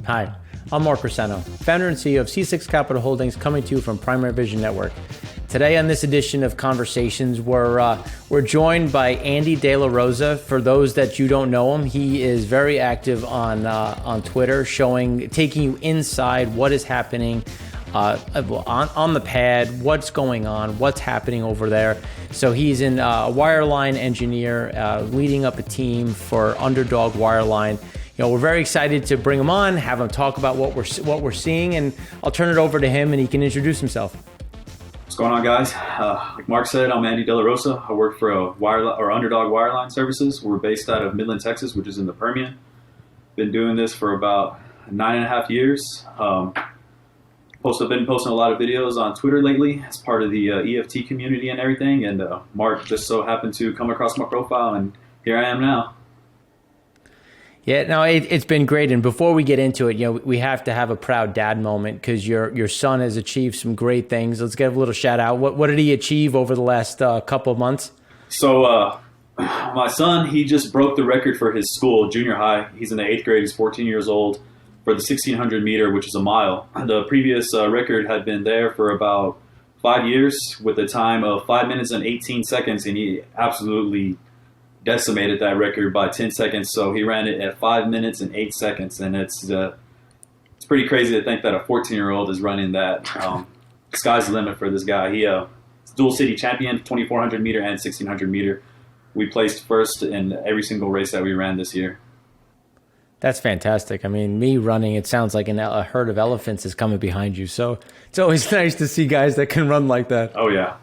Hi, I'm Mark Rosano, founder and CEO of C6 Capital Holdings, coming to you from Primary Vision Network. Today on this edition of Conversations, we're joined by Andy De La Rosa. For those that you don't know him, he is very active on Twitter, taking you inside what is happening on the pad, what's going on, what's happening over there. So he's a wireline engineer, leading up a team for Underdog Wireline. You know, we're very excited to bring him on, have him talk about what we're seeing, and I'll turn it over to him and he can introduce himself. What's going on, guys? Like Mark said, I'm Andy De La Rosa. I work for Underdog Wireline Services. We're based out of Midland, Texas, which is in the Permian. Been doing this for about 9.5 years. Been posting a lot of videos on Twitter lately as part of the EFT community and everything. And Mark just so happened to come across my profile, and here I am now. Yeah, no, it's been great. And before we get into it, you know, we have to have a proud dad moment because your son has achieved some great things. Let's give a little shout out. What did he achieve over the last couple of months? So my son, he just broke the record for his school, junior high. He's in the 8th grade. He's 14 years old, for the 1,600 meter, which is a mile. The previous record had been there for about 5 years with a time of 5 minutes and 18 seconds, and he absolutely decimated that record by 10 seconds. So he ran it at 5 minutes and 8 seconds, and it's pretty crazy to think that a 14-year-old is running that. Sky's the limit for this guy. He's dual city champion, 2,400 meter and 1,600 meter. We placed first in every single race that we ran this year. That's fantastic. I mean, me running, it sounds like a herd of elephants is coming behind you. So it's always nice to see guys that can run like that. Oh, yeah.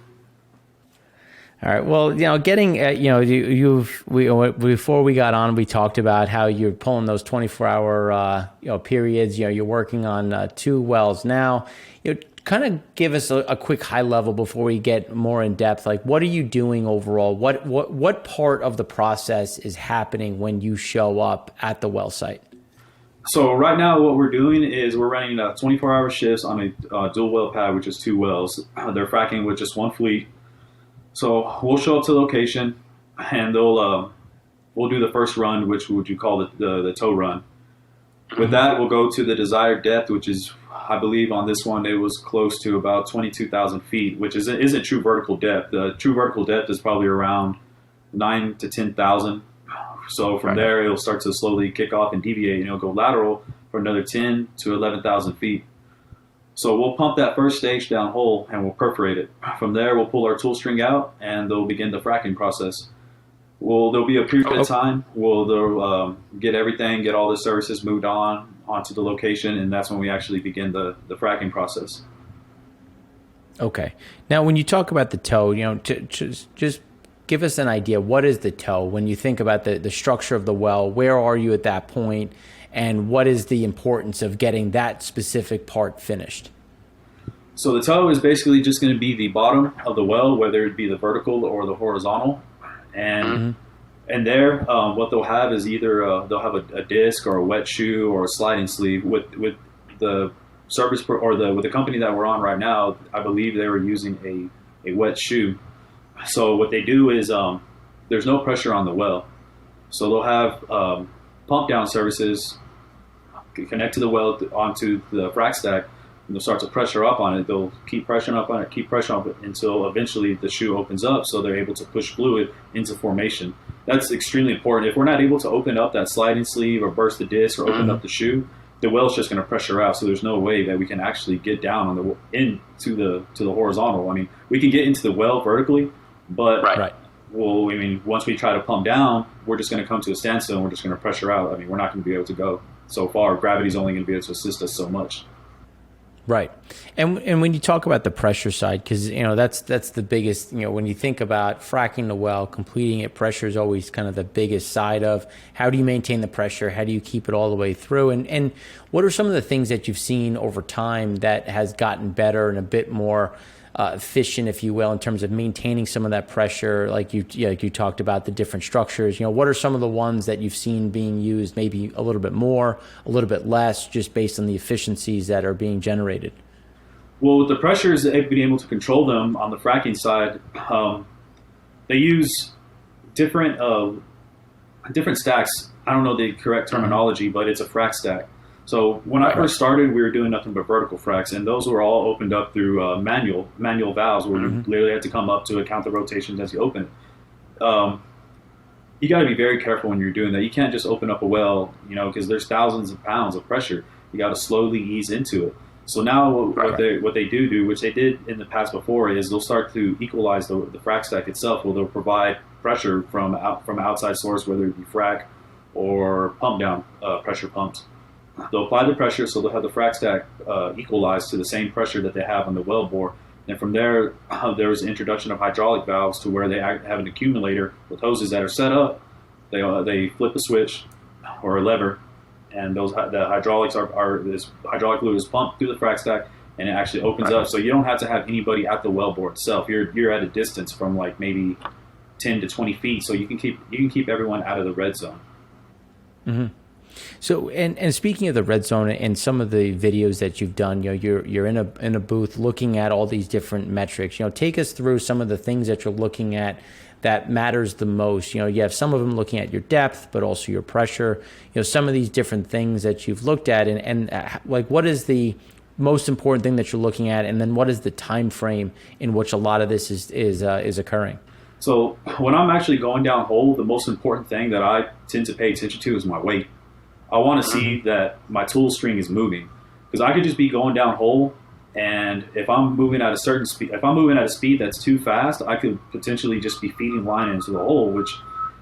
All right. Well, you know, before we got on, we talked about how you're pulling those 24-hour periods. You know, you're working on 2 wells now. You know, kind of give us a quick high level before we get more in depth. Like, what are you doing overall? What part of the process is happening when you show up at the well site? So right now, what we're doing is we're running 24-hour shifts on a dual well pad, which is 2 wells. They're fracking with just 1 fleet. So we'll show up to location, and we'll do the first run, which would you call the tow run. With that, we'll go to the desired depth, which is, I believe on this one, it was close to about 22,000 feet, which isn't true vertical depth. The true vertical depth is probably around 9 to 10,000. So from there, it'll start to slowly kick off and deviate, and it'll go lateral for another 10 to 11,000 feet. So we'll pump that first stage downhole and we'll perforate it. From there, we'll pull our tool string out and they'll begin the fracking process. There'll be a period of time. They'll get all the services moved onto the location, and that's when we actually begin the fracking process. Okay. Now, when you talk about the tow, you know, just give us an idea. What is the tow? When you think about the structure of the well, where are you at that point? And what is the importance of getting that specific part finished? So the tow is basically just going to be the bottom of the well, whether it be the vertical or the horizontal. And there, what they'll have is either they'll have a disc or a wet shoe or a sliding sleeve. With the service with the company that we're on right now, I believe they were using a wet shoe. So what they do is there's no pressure on the well. So they'll have pump down services connect to the well onto the frac stack, and they'll start to pressure up on it. They'll keep pressuring up on it until eventually the shoe opens up, so they're able to push fluid into formation. That's extremely important. If we're not able to open up that sliding sleeve or burst the disc or open up the shoe, the well's just going to pressure out. So there's no way that we can actually get down into the horizontal. I mean, we can get into the well vertically, but well, I mean, once we try to pump down, we're just going to come to a standstill and we're just going to pressure out. I mean, we're not going to be able to go so far. Gravity's only going to be able to assist us so much. Right. And when you talk about the pressure side, because, you know, that's the biggest, you know, when you think about fracking the well, completing it, pressure is always kind of the biggest side of how do you maintain the pressure? How do you keep it all the way through? And what are some of the things that you've seen over time that has gotten better and a bit more efficient, if you will, in terms of maintaining some of that pressure? Like you talked about the different structures. You know, what are some of the ones that you've seen being used, maybe a little bit more, a little bit less, just based on the efficiencies that are being generated? Well, with the pressures, being able to control them on the fracking side, they use different stacks. I don't know the correct terminology, but it's a frac stack. So when I first started, we were doing nothing but vertical fracs, and those were all opened up through manual valves where you literally had to come up to it, count the rotations as you open it. You got to be very careful when you're doing that. You can't just open up a well, because there's thousands of pounds of pressure. You got to slowly ease into it. So now what they do, which they did in the past before, is they'll start to equalize the frac stack itself. Well, they'll provide pressure from an outside source, whether it be frac or pump down pressure pumps. They'll apply the pressure, so they'll have the frac stack equalized to the same pressure that they have on the well bore. And from there, there was the introduction of hydraulic valves to where they have an accumulator with hoses that are set up. They flip a switch or a lever, and the hydraulics this hydraulic fluid is pumped through the frac stack, and it actually opens up. So you don't have to have anybody at the well bore itself. You're at a distance from like maybe 10 to 20 feet, so you can keep everyone out of the red zone. Mm-hmm. So, and speaking of the red zone and some of the videos that you've done, you're in a booth looking at all these different metrics. Take us through some of the things that you're looking at that matters the most. You have some of them looking at your depth, but also your pressure. Some of these different things that you've looked at, and like what is the most important thing that you're looking at, and then what is the time frame in which a lot of this is occurring? So when I'm actually going down hole, the most important thing that I tend to pay attention to is my weight. I want to see that my tool string is moving, because I could just be going down hole, and if I'm moving at a certain speed, if I'm moving at a speed that's too fast, I could potentially just be feeding line into the hole, which,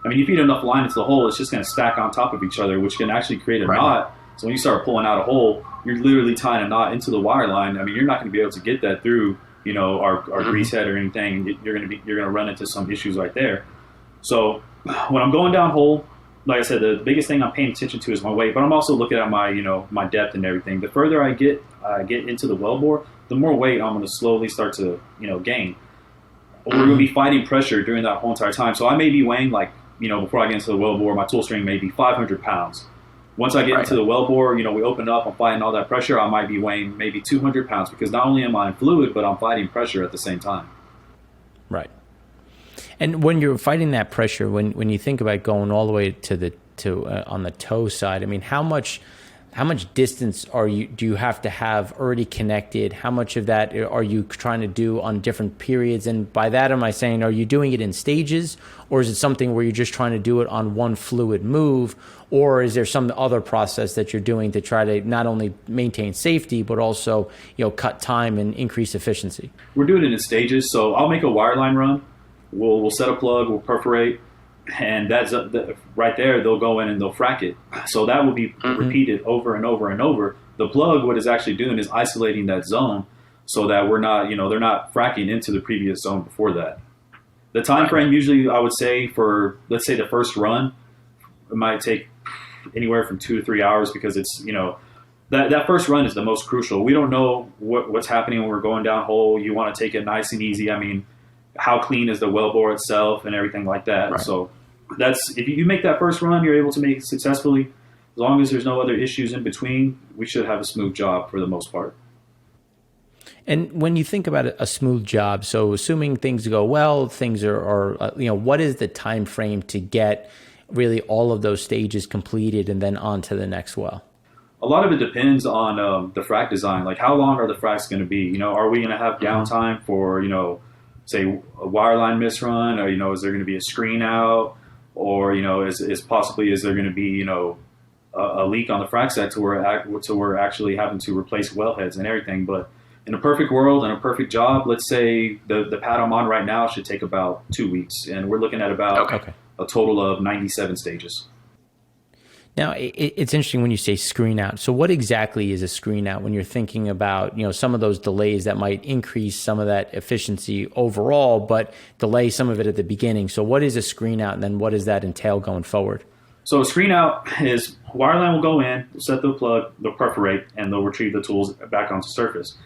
you feed enough line into the hole, it's just going to stack on top of each other, which can actually create a knot. So when you start pulling out a hole, you're literally tying a knot into the wire line. You're not going to be able to get that through, our grease head or anything. You're going to run into some issues right there. So when I'm going down hole, like I said, the biggest thing I'm paying attention to is my weight, but I'm also looking at my, my depth and everything. The further I get into the wellbore, the more weight I'm going to slowly start to, gain. We're going to be fighting pressure during that whole entire time. So I may be weighing before I get into the wellbore, my tool string may be 500 pounds. Once I get into the wellbore, we open up, I'm fighting all that pressure, I might be weighing maybe 200 pounds, because not only am I in fluid, but I'm fighting pressure at the same time. Right. And when you're fighting that pressure, when you think about going all the way to on the toe side, how much distance do you have to have already connected? How much of that are you trying to do on different periods? And by that, am I saying, are you doing it in stages, or is it something where you're just trying to do it on one fluid move, or is there some other process that you're doing to try to not only maintain safety but also cut time and increase efficiency? We're doing it in stages. So I'll make a wireline run. We'll set a plug, we'll perforate, and that's right there. They'll go in and they'll frac it. So that will be repeated over and over and over. The plug, what it's actually doing is isolating that zone, so that we're not, they're not fracking into the previous zone before that. The time frame usually, I would say, for let's say the first run, it might take anywhere from 2 to 3 hours, because it's that first run is the most crucial. We don't know what's happening when we're going down hole. You want to take it nice and easy. How clean is the wellbore itself and everything like that. Right. So if you make that first run, you're able to make it successfully. As long as there's no other issues in between, we should have a smooth job for the most part. And when you think about a smooth job, so assuming things go well, things are what is the time frame to get really all of those stages completed and then on to the next well? A lot of it depends on the frac design. Like, how long are the fracs going to be? Are we going to have downtime for, say a wireline misrun, or is there going to be a screen out, or is there going to be a leak on the frac set to where we're actually having to replace wellheads and everything. But in a perfect world and a perfect job, let's say the pad I'm on right now should take about 2 weeks, and we're looking at about a total of 97 stages. Now, it's interesting when you say screen out. So what exactly is a screen out when you're thinking about, some of those delays that might increase some of that efficiency overall, but delay some of it at the beginning? So what is a screen out, and then what does that entail going forward? So a screen out is wireline will go in, set the plug, they'll perforate, and they'll retrieve the tools back onto surface.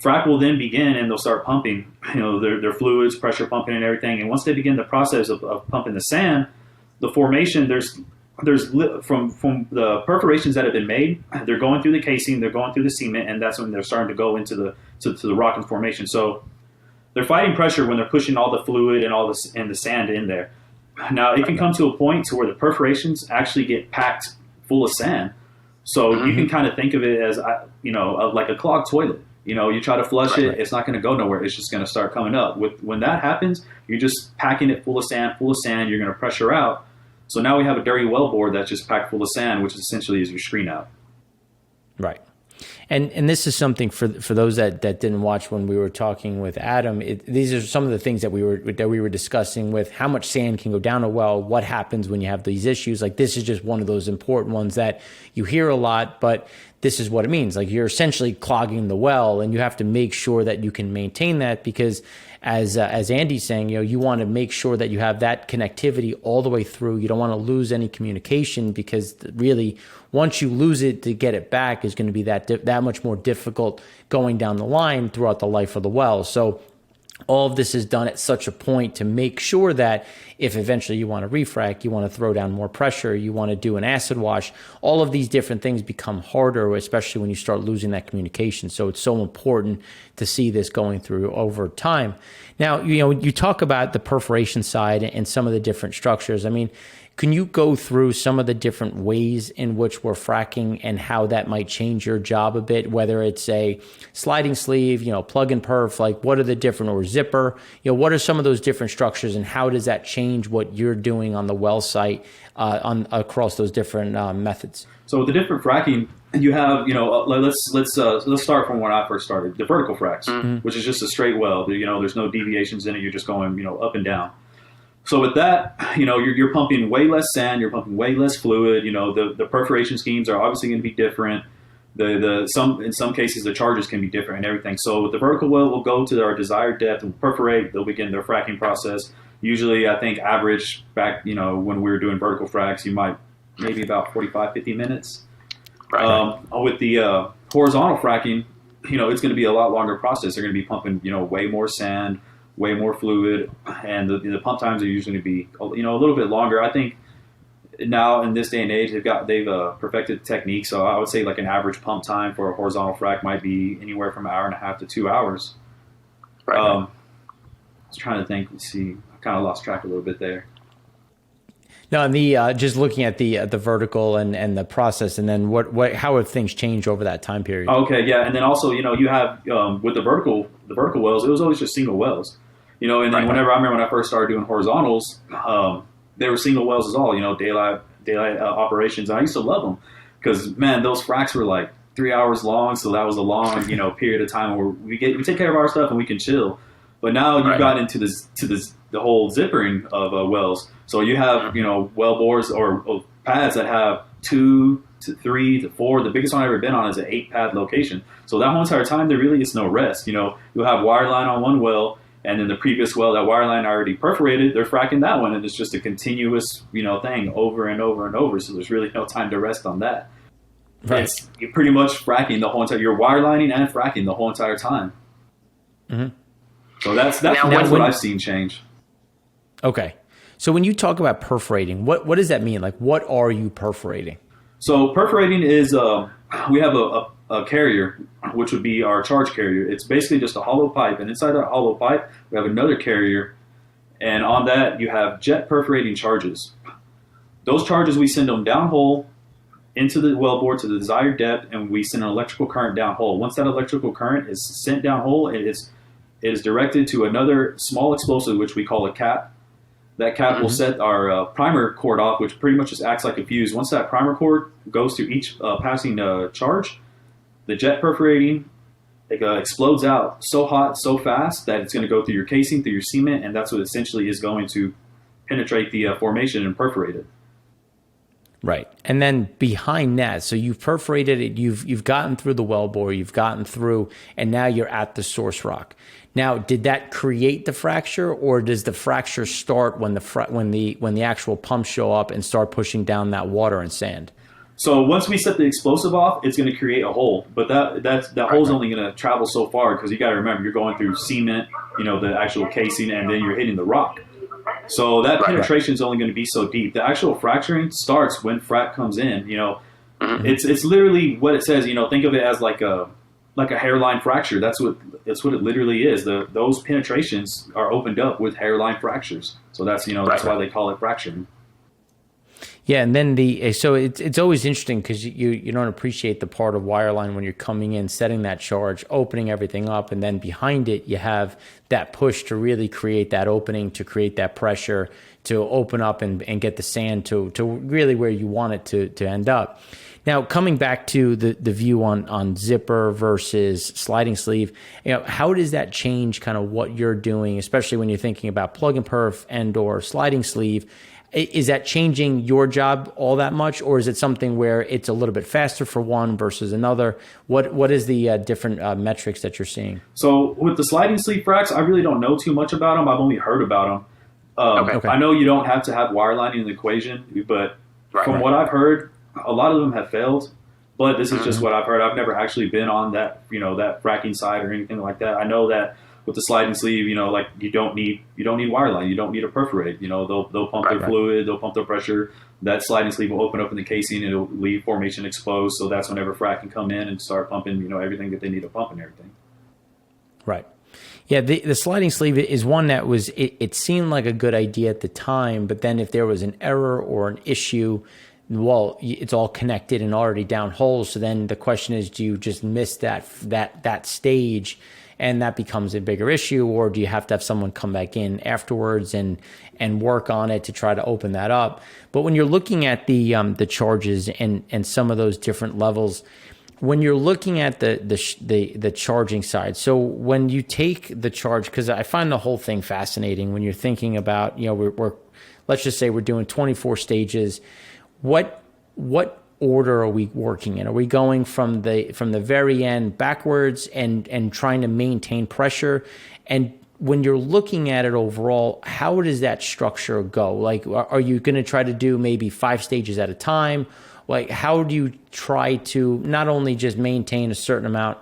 Frac will then begin, and they'll start pumping, their fluids, pressure pumping and everything. And once they begin the process of pumping the sand, the formation, there's from the perforations that have been made, they're going through the casing, they're going through the cement, and that's when they're starting to go into the rock and formation. So they're fighting pressure when they're pushing all the fluid and the sand in there. Now it can come to a point to where the perforations actually get packed full of sand. So you can kind of think of it as, like a clogged toilet. You try to flush it, it's not going to go nowhere. It's just going to start coming up. When that happens, you're just packing it full of sand. You're going to pressure out. So now we have a dirty well bore that's just packed full of sand, which essentially is your screen out. Right. And this is something for those that didn't watch when we were talking with Adam. These are some of the things that we were discussing with how much sand can go down a well, what happens when you have these issues. Like, this is just one of those important ones that you hear a lot, but this is what it means. Like, you're essentially clogging the well, and you have to make sure that you can maintain that, because as Andy's saying, you want to make sure that you have that connectivity all the way through. You don't want to lose any communication, because really, once you lose it, to get it back is going to be that much more difficult going down the line throughout the life of the well. So all of this is done at such a point to make sure that if eventually you want to refrac, you want to throw down more pressure, you want to do an acid wash, all of these different things become harder, especially when you start losing that communication. So it's so important to see this going through over time. Now, you talk about the perforation side and some of the different structures. I mean, can you go through some of the different ways in which we're fracking and how that might change your job a bit, whether it's a sliding sleeve, plug and perf, like what are the different, or zipper, what are some of those different structures, and how does that change what you're doing on the well site across those different methods? So with the different fracking, you have, let's start from when I first started, the vertical fracs, which is just a straight well. There's no deviations in it. You're just going, up and down. So with that, you're pumping way less sand, you're pumping way less fluid. The perforation schemes are obviously going to be different. In some cases the charges can be different and everything. So with the vertical well, we'll go to our desired depth and perforate. They'll begin their fracking process. Usually, I think average back, when we were doing vertical fracs, you might maybe about 45, 50 minutes. Right. With the horizontal fracking, it's going to be a lot longer process. They're going to be pumping, way more sand, way more fluid, and the pump times are usually going to be, a little bit longer. I think now in this day and age, they've perfected technique. So I would say like an average pump time for a horizontal frac might be anywhere from 1.5 hours to 2 hours. Right. I was trying to think. Let's see. I kind of lost track a little bit there. No, and the just looking at the vertical and the process, and then how have things changed over that time period? Okay, yeah, and then also you have with the vertical wells, it was always just single wells. And then whenever I remember when I first started doing horizontals, they were single wells as all, daylight operations. And I used to love them because, man, those fracs were like 3 hours long. So that was a long, period of time where we take care of our stuff and we can chill. But now you've got into the whole zippering of wells. So you have, well bores or pads that have 2 to 3 to 4. The biggest one I've ever been on is an 8-pad location. So that whole entire time, there really is no rest. You'll have wireline on one well, and then the previous well, that wireline already perforated, they're fracking that one, and it's just a continuous, thing over and over and over. So there's really no time to rest on that. Right. You're pretty much fracking the whole entire. You're wirelining and fracking the whole entire time. Mm-hmm. So that's what I've seen change. Okay. So when you talk about perforating, what does that mean? Like, what are you perforating? So perforating is we have a carrier, which would be our charge carrier. It's basically just a hollow pipe, and inside that hollow pipe, we have another carrier, and on that you have jet perforating charges. Those charges, we send them downhole into the wellbore to the desired depth, and we send an electrical current downhole. Once that electrical current is sent downhole, it is directed to another small explosive, which we call a cap. That cap will set our primer cord off, which pretty much just acts like a fuse. Once that primer cord goes to each passing charge, the jet perforating explodes out so hot, so fast that it's going to go through your casing, through your cement, and that's what essentially is going to penetrate the formation and perforate it. Right. And then behind that, so you've perforated it, you've gotten through the wellbore, you've gotten through, and now you're at the source rock. Now, did that create the fracture, or does the fracture start when the actual pumps show up and start pushing down that water and sand? So once we set the explosive off, it's going to create a hole, but that hole's only going to travel so far, because you got to remember, you're going through cement, the actual casing, and then you're hitting the rock. So that penetration is only going to be so deep. The actual fracturing starts when frac comes in. It's literally what it says. Think of it as like a hairline fracture. That's what it literally is. Those penetrations are opened up with hairline fractures. So that's that's why they call it fracturing. Yeah, and then so it's always interesting because you don't appreciate the part of wireline when you're coming in, setting that charge, opening everything up, and then behind it you have that push to really create that opening, to create that pressure, to open up and get the sand to really where you want it to end up. Now, coming back to the view on zipper versus sliding sleeve, how does that change kind of what you're doing, especially when you're thinking about plug and perf and or sliding sleeve? Is that changing your job all that much, or is it something where it's a little bit faster for one versus another? What is the different metrics that you're seeing? So with the sliding sleeve fracs, I really don't know too much about them. I've only heard about them. Okay. I know you don't have to have wirelining in the equation, but from what I've heard, a lot of them have failed. But this is just what I've heard. I've never actually been on that, that fracking side or anything like that. I know that with the sliding sleeve, like you don't need wireline, you don't need to perforate. They'll pump their fluid, they'll pump their pressure. That sliding sleeve will open up in the casing and it'll leave formation exposed. So that's whenever frac can come in and start pumping, everything that they need to pump and everything. Right. Yeah, the sliding sleeve is one that was it seemed like a good idea at the time, but then if there was an error or an issue, well, it's all connected and already downhole. So then the question is, do you just miss that stage? And that becomes a bigger issue, or do you have to have someone come back in afterwards and work on it to try to open that up? But when you're looking at the charges and some of those different levels, when you're looking at the charging side, so when you take the charge, because I find the whole thing fascinating when you're thinking about, we're let's just say we're doing 24 stages. What order are we working in? Are we going from the very end backwards and trying to maintain pressure? And when you're looking at it overall, how does that structure go? Like, are you going to try to do maybe 5 stages at a time? Like, how do you try to not only just maintain a certain amount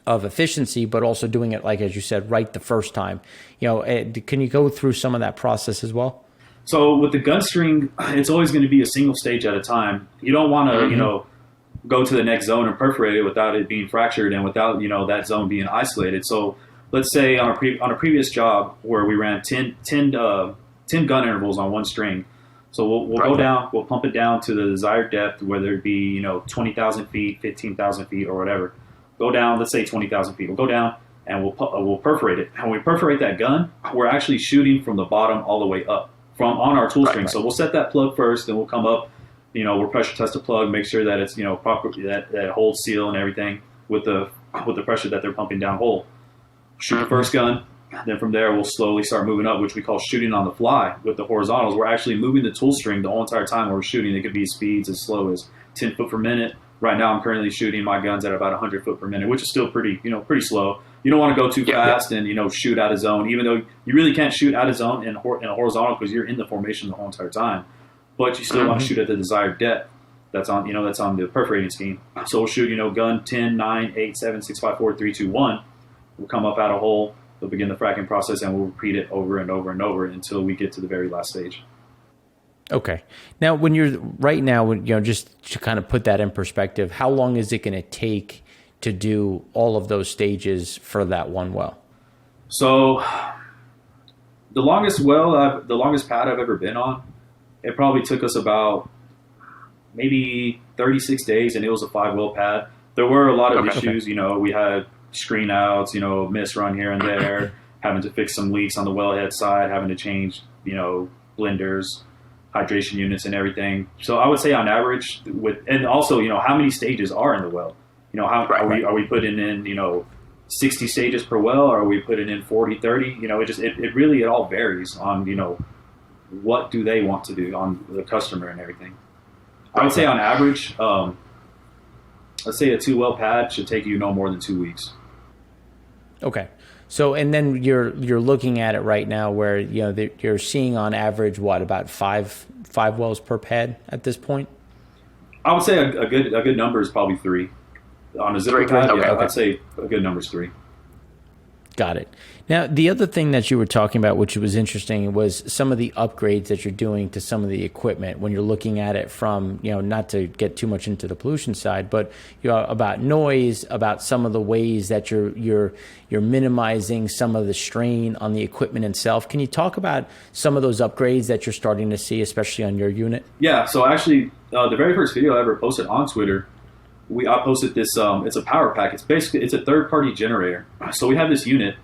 of efficiency, but also doing it, like, as you said, right the first time? Can you go through some of that process as well? So with the gun string, it's always going to be a single stage at a time. You don't want to, go to the next zone and perforate it without it being fractured and without, that zone being isolated. So let's say on a previous job where we ran 10 gun intervals on one string. So we'll go down, we'll pump it down to the desired depth, whether it be, 20,000 feet, 15,000 feet, or whatever. Go down, let's say 20,000 feet. We'll go down and we'll perforate it. And when we perforate that gun, we're actually shooting from the bottom all the way up. From on our tool string. So we'll set that plug first, then we'll come up, we'll pressure test the plug, make sure that it's, proper, that it holds seal and everything with the pressure that they're pumping down hole. Shoot the first gun, then from there we'll slowly start moving up, which we call shooting on the fly with the horizontals. We're actually moving the tool string the whole entire time we're shooting. It could be speeds as slow as 10 foot per minute. Right now I'm currently shooting my guns at about 100 foot per minute, which is still pretty slow. You don't want to go too fast and, shoot out of zone, even though you really can't shoot out of zone in a horizontal because you're in the formation the whole entire time. But you still want to shoot at the desired depth. That's on the perforating scheme. So we'll shoot, gun 10, 9, 8, 7, 6, 5, 4, 3, 2, 1. We'll come up out a hole. We'll begin the fracking process and we'll repeat it over and over and over until we get to the very last stage. Okay. Now, when you're right now, just to kind of put that in perspective, how long is it going to take to do all of those stages for that one well? So the longest pad I've ever been on, it probably took us about maybe 36 days, and it was a 5-well pad. There were a lot of issues. We had screen outs, miss run here and there, having to fix some leaks on the wellhead side, having to change, blenders, hydration units and everything. So I would say on average and also, how many stages are in the well? Are we putting in, 60 stages per well? Or are we putting in 40, 30? It really all varies on, what do they want to do on the customer and everything. I would say on average, let's say a 2-well pad should take you no more than 2 weeks. Okay. So, and then you're looking at it right now where, you're seeing on average, about five wells per pad at this point? I would say a good number is probably 3. On a zipper pad, I'd say a good number is 3. Got it. Now, the other thing that you were talking about, which was interesting, was some of the upgrades that you're doing to some of the equipment when you're looking at it from, not to get too much into the pollution side, but about noise, about some of the ways that you're minimizing some of the strain on the equipment itself. Can you talk about some of those upgrades that you're starting to see, especially on your unit? Yeah. So actually, the very first video I ever posted on Twitter, I posted this. It's a power pack. It's a third-party generator. So we have this unit,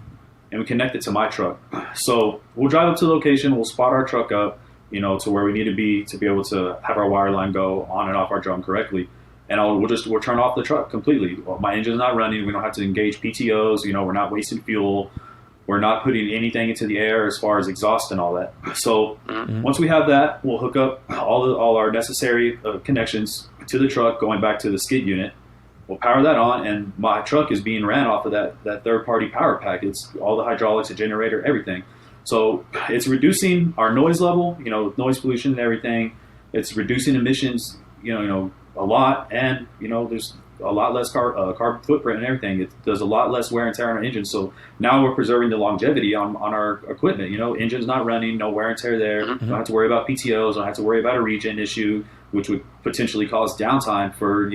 and we connect it to my truck. So we'll drive up to the location. We'll spot our truck up, to where we need to be able to have our wire line go on and off our drum correctly. And we'll turn off the truck completely. Well, my engine's not running. We don't have to engage PTOs. We're not wasting fuel. We're not putting anything into the air as far as exhaust and all that. So once we have that, we'll hook up all our necessary connections to the truck, going back to the skid unit. We'll power that on, and my truck is being ran off of that third-party power pack. It's all the hydraulics, the generator, everything. So it's reducing our noise level, noise pollution and everything. It's reducing emissions, a lot, and there's a lot less carbon footprint and everything. It does a lot less wear and tear on our engine. So now we're preserving the longevity on our equipment. Engine's not running, no wear and tear there. Don't have to worry about PTOs. Don't have to worry about a regen issue, which would potentially cause downtime for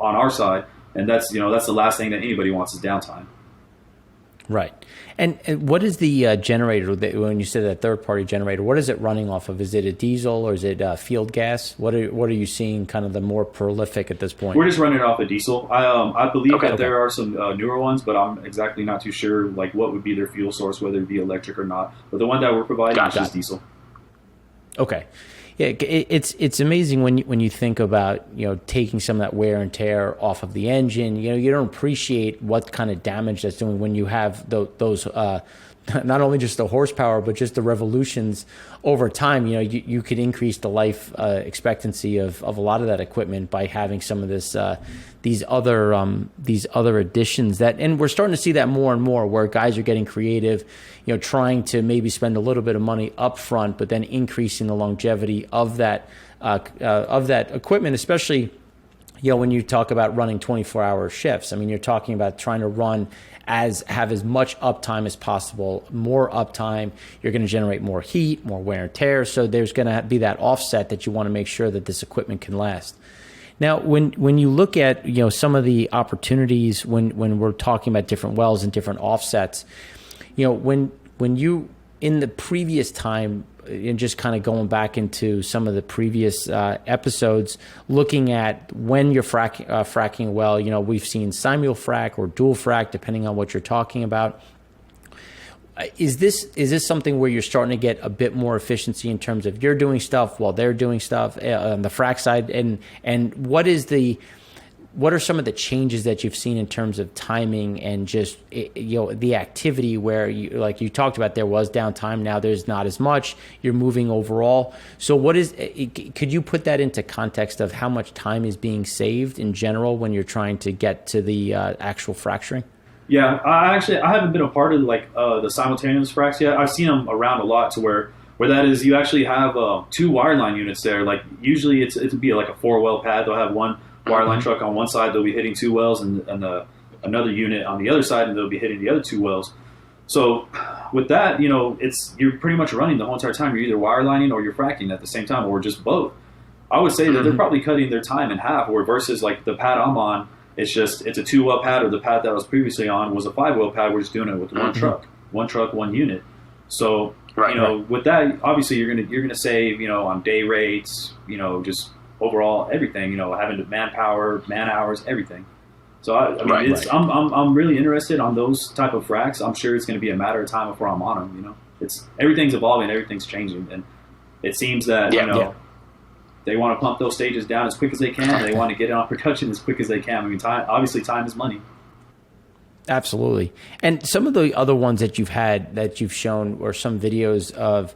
on our side. And that's that's the last thing that anybody wants is downtime. Right. And what is the generator, when you said that third-party generator, what is it running off of? Is it a diesel or is it field gas? What are you seeing kind of the more prolific at this point? We're just running it off of diesel. I believe that there are some newer ones, but I'm exactly not too sure what would be their fuel source, whether it be electric or not. But the one that we're providing is just diesel. Okay. Yeah, it's amazing when you think about taking some of that wear and tear off of the engine. You don't appreciate what kind of damage that's doing when you have those not only just the horsepower but just the revolutions over time. You could increase the life expectancy of a lot of that equipment by having some of these other additions and we're starting to see that more and more where guys are getting creative, trying to maybe spend a little bit of money up front, but then increasing the longevity of that equipment, especially when you talk about running 24-hour shifts. I mean, you're talking about trying to have as much uptime as possible. More uptime, you're going to generate more heat, more wear and tear. So there's going to be that offset that you want to make sure that this equipment can last. Now, when you look at some of the opportunities when we're talking about different wells and different offsets, when you in the previous time, and just kind of going back into some of the previous episodes, looking at when you're fracking a well, we've seen simul-frac or dual frac, depending on what you're talking about. Is this something where you're starting to get a bit more efficiency in terms of you're doing stuff while they're doing stuff on the frac side? And what are some of the changes that you've seen in terms of timing and just the activity where you talked about, there was downtime, now there's not as much, you're moving overall. So could you put that into context of how much time is being saved in general when you're trying to get to the actual fracturing? Yeah, I haven't been a part of the simultaneous fracs yet. I've seen them around a lot to where that is, you actually have 2 wireline units there. Like usually it'd be like a 4-well pad. They'll have one wireline truck on one side, they'll be hitting 2 wells, and another unit on the other side, and they'll be hitting the other 2 wells. So with that, you're pretty much running the whole entire time. You're either wirelining or you're fracking at the same time, or just both. I would say that they're probably cutting their time in half, where versus like the pad I'm on, it's a 2-well pad, or the pad that I was previously on was a 5-well pad. We're just doing it with one truck, one unit. So with that, obviously you're gonna save on day rates, just overall everything, having the manpower, man hours, everything. So I'm really interested on those type of fracs. I'm sure it's going to be a matter of time before I'm on them. Everything's evolving, everything's changing, and it seems that they want to pump those stages down as quick as they can. They want to get it on production as quick as they can. I mean, time is money. Absolutely. And some of the other ones that you've shown, or some videos of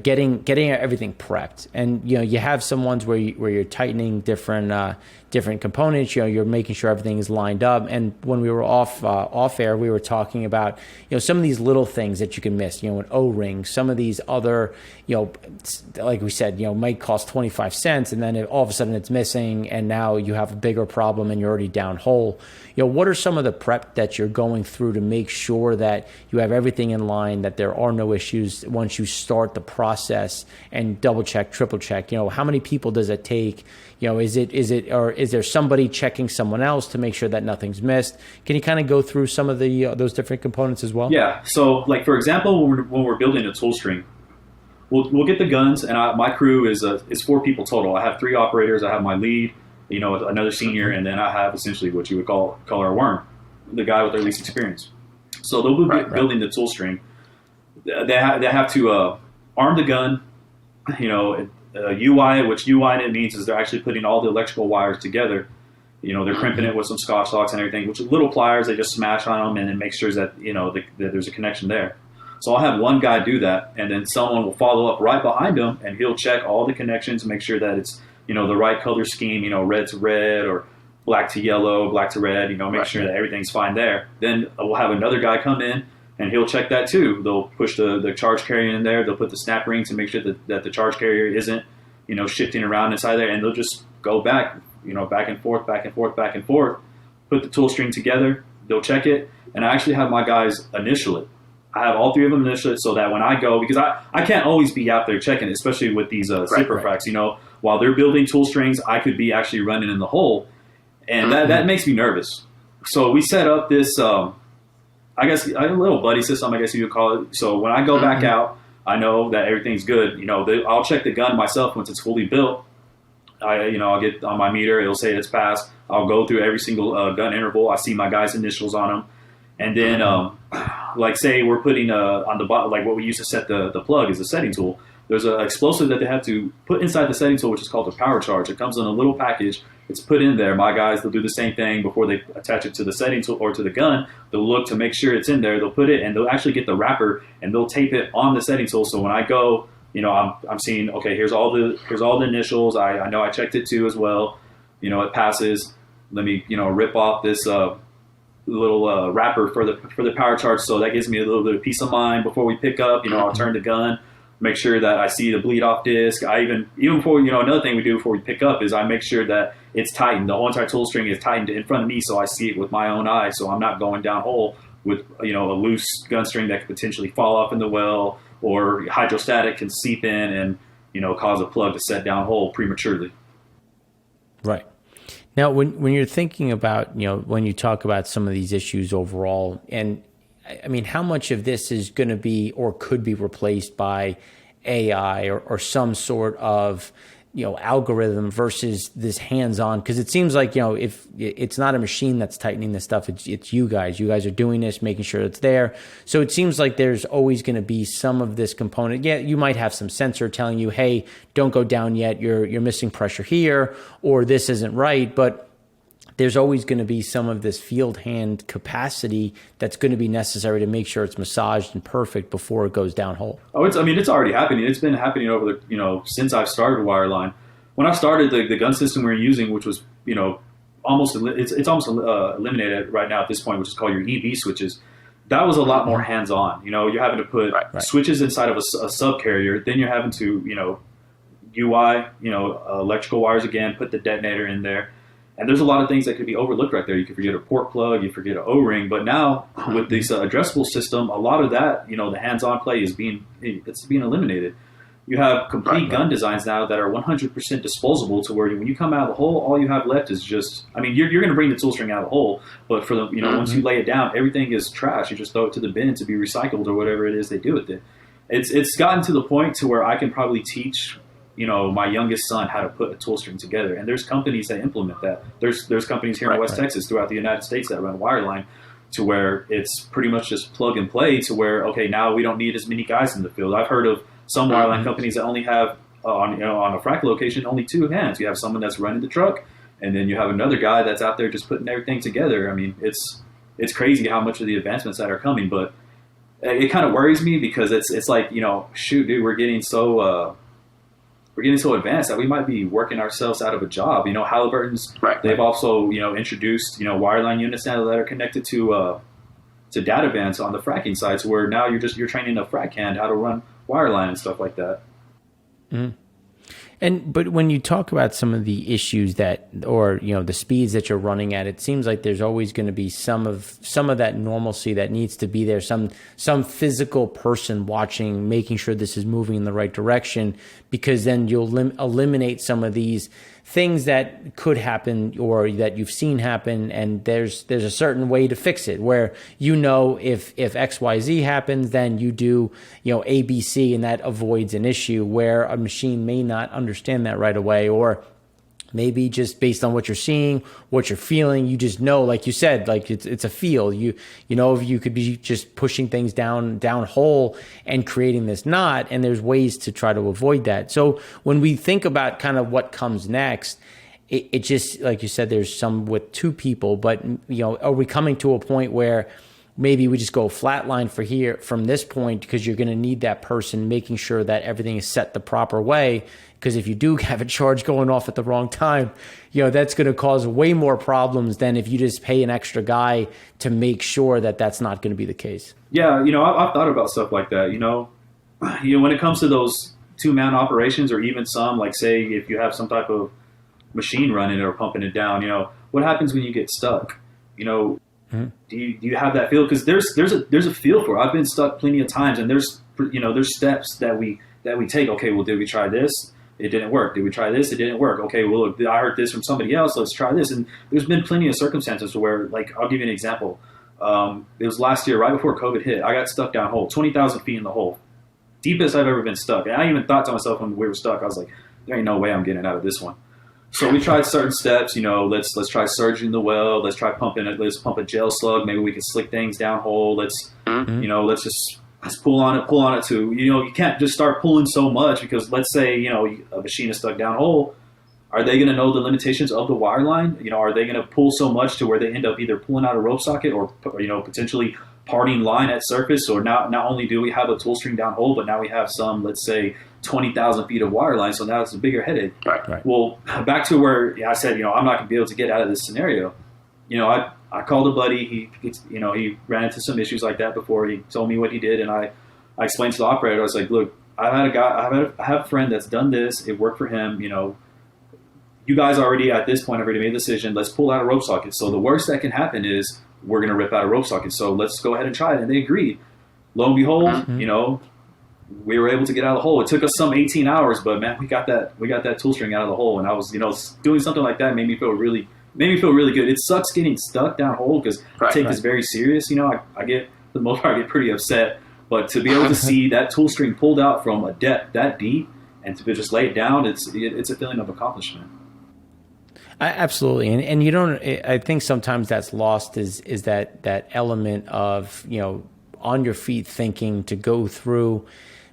getting everything prepped, and you have some ones where you're tightening different components. You're making sure everything is lined up. And when we were off air, we were talking about some of these little things that you can miss. An O-ring, some of these other like we said, might cost 25 cents, and then all of a sudden it's missing, and now you have a bigger problem, and you're already down hole. What are some of the prep that you're going through to make sure that you have everything in line, that there are no issues once you start the process, and double check, triple check? How many people does it take? Is it, or is there somebody checking someone else to make sure that nothing's missed? Can you kind of go through some of the those different components as well? Yeah. So, like for example, when we're building a tool string, we'll get the guns, and my crew is 4 people total. I have 3 operators. I have my lead, another senior, and then I have essentially what you would call our worm, the guy with the least experience. So they'll be building the tool string. They have to arm the gun, UI, which UI it means is they're actually putting all the electrical wires together. They're crimping it with some Scotch locks and everything, which are little pliers. They just smash on them and then make sure that, that there's a connection there. So I'll have one guy do that, and then someone will follow up right behind him, and he'll check all the connections and make sure that it's, the right color scheme, red to red or black to yellow, black to red, make sure that everything's fine there. Then we'll have another guy come in, and he'll check that too. They'll push the charge carrier in there. They'll put the snap rings to make sure that the charge carrier isn't, shifting around inside there, and they'll just go back, back and forth, back and forth, back and forth, put the tool string together. They'll check it, and I actually have my guys initial it. I have all 3 of them initial it so that when I go, because I can't always be out there checking, especially with these zipper fracks, while they're building tool strings, I could be actually running in the hole, and that makes me nervous. So we set up this, I guess, a little buddy system, I guess you would call it. So when I go back out, I know that everything's good. I'll check the gun myself once it's fully built. I'll get on my meter, it'll say it's passed. I'll go through every single gun interval. I see my guy's initials on them. And then, like say we're putting on the bottom, like what we use to set the plug is a setting tool. There's an explosive that they have to put inside the setting tool, which is called a power charge. It comes in a little package. It's put in there. My guys, they'll do the same thing before they attach it to the setting tool or to the gun. They'll look to make sure it's in there. They'll put it, and they'll actually get the wrapper, and they'll tape it on the setting tool. So when I go, I'm seeing, okay, here's all the initials. I know I checked it too as well. It passes. Let me, rip off this little wrapper for the power charge. So that gives me a little bit of peace of mind before we pick up. I'll turn the gun, make sure that I see the bleed off disc. I even before, another thing we do before we pick up is I make sure that it's tightened. The whole entire tool string is tightened in front of me, so I see it with my own eye. So I'm not going down hole with, a loose gun string that could potentially fall off in the well, or hydrostatic can seep in and, cause a plug to set down hole prematurely. Right. Now, when you're thinking about, when you talk about some of these issues overall, and I mean, how much of this is going to be or could be replaced by AI or some sort of, algorithm versus this hands-on? Because it seems like, if it's not a machine that's tightening this stuff, it's you guys. You guys are doing this, making sure it's there. So it seems like there's always going to be some of this component. Yeah, you might have some sensor telling you, hey, don't go down yet. You're missing pressure here, or this isn't right. But there's always going to be some of this field hand capacity that's going to be necessary to make sure it's massaged and perfect before it goes down hole. Oh, it's already happening. It's been happening over since I've started Wireline. When I started the gun system we were using, which was, almost eliminated right now at this point, which is called your EV switches. That was a lot more hands-on. You're having to put switches inside of a sub carrier. Then you're having to, UI, electrical wires again, put the detonator in there. And there's a lot of things that could be overlooked right there. You could forget a port plug, you forget an O-ring. But now with this addressable system, a lot of that, the hands-on play is being eliminated. You have complete gun designs now that are 100% disposable, to where when you come out of the hole, all you have left is just, you're going to bring the tool string out of the hole, but for the, once you lay it down, everything is trash. You just throw it to the bin to be recycled or whatever it is they do with it. It's gotten to the point to where I can probably teach my youngest son how to put a tool string together. And there's companies that implement that. There's companies here in West Texas, throughout the United States, that run Wireline, to where it's pretty much just plug and play, to where, okay, now we don't need as many guys in the field. I've heard of some Wireline companies that only have, on a frac location, only 2 hands. You have someone that's running the truck, and then you have another guy that's out there just putting everything together. It's crazy how much of the advancements that are coming, but it kind of worries me, because it's like, shoot, dude, we're getting so advanced that we might be working ourselves out of a job. Halliburton's, they've also, introduced, wireline units now that are connected to data bands on the fracking side, so where now you're training a frac hand how to run wireline and stuff like that. Mm-hmm. But when you talk about some of the issues that, or the speeds that you're running at, it seems like there's always going to be some of that normalcy that needs to be there. Some physical person watching, making sure this is moving in the right direction, because then you'll eliminate some of these things that could happen or that you've seen happen, and there's a certain way to fix it where if XYZ happens, then you do ABC, and that avoids an issue where a machine may not understand that right away, or maybe just based on what you're seeing, what you're feeling, you just know, like you said, like it's a feel. If you could be just pushing things down hole and creating this knot, and there's ways to try to avoid that. So when we think about kind of what comes next, it just, like you said, there's some with two people, but are we coming to a point where maybe we just go flat line from this point, because you're going to need that person making sure that everything is set the proper way? Because if you do have a charge going off at the wrong time, that's going to cause way more problems than if you just pay an extra guy to make sure that that's not going to be the case. Yeah, I've thought about stuff like that. When it comes to those two-man operations, or even some, like say if you have some type of machine running or pumping it down, what happens when you get stuck? Do you have that feel? Because there's a feel for it. I've been stuck plenty of times, and there's steps that we take. Okay, well, did we try this? It didn't work. Did we try this? It didn't work. Okay, well, look, I heard this from somebody else. Let's try this. And there's been plenty of circumstances where, like, I'll give you an example. It was last year, right before COVID hit. I got stuck down hole, 20,000 feet in the hole, deepest I've ever been stuck. And I even thought to myself when we were stuck, I was like, there ain't no way I'm getting out of this one. So we tried certain steps. Let's try surging the well. Let's try pumping it. Let's pump a gel slug. Maybe we can slick things down hole. Let's pull on it too. You can't just start pulling so much, because let's say, a machine is stuck down hole. Are they going to know the limitations of the wireline? Are they going to pull so much to where they end up either pulling out a rope socket or potentially parting line at surface? Or not only do we have a tool string down hole, but now we have some, let's say, 20,000 feet of wireline. So now it's a bigger headache. Right. Well, back to where I said, I'm not going to be able to get out of this scenario. I called a buddy. He ran into some issues like that before. He told me what he did, and I explained to the operator. I was like, look, I have a friend that's done this. It worked for him. You guys already at this point have already made a decision. Let's pull out a rope socket. So the worst that can happen is we're going to rip out a rope socket. So let's go ahead and try it. And they agreed. Lo and behold, we were able to get out of the hole. It took us some 18 hours, but man, we got that tool string out of the hole. And I was, doing something like that made me feel really good. It sucks getting stuck down hole, because I take this very serious. I get, for the most part, I get pretty upset. But to be able to see that tool string pulled out from a depth that deep and to just lay it down, it's a feeling of accomplishment. Absolutely, and you don't. I think sometimes that's lost is that element of on your feet thinking to go through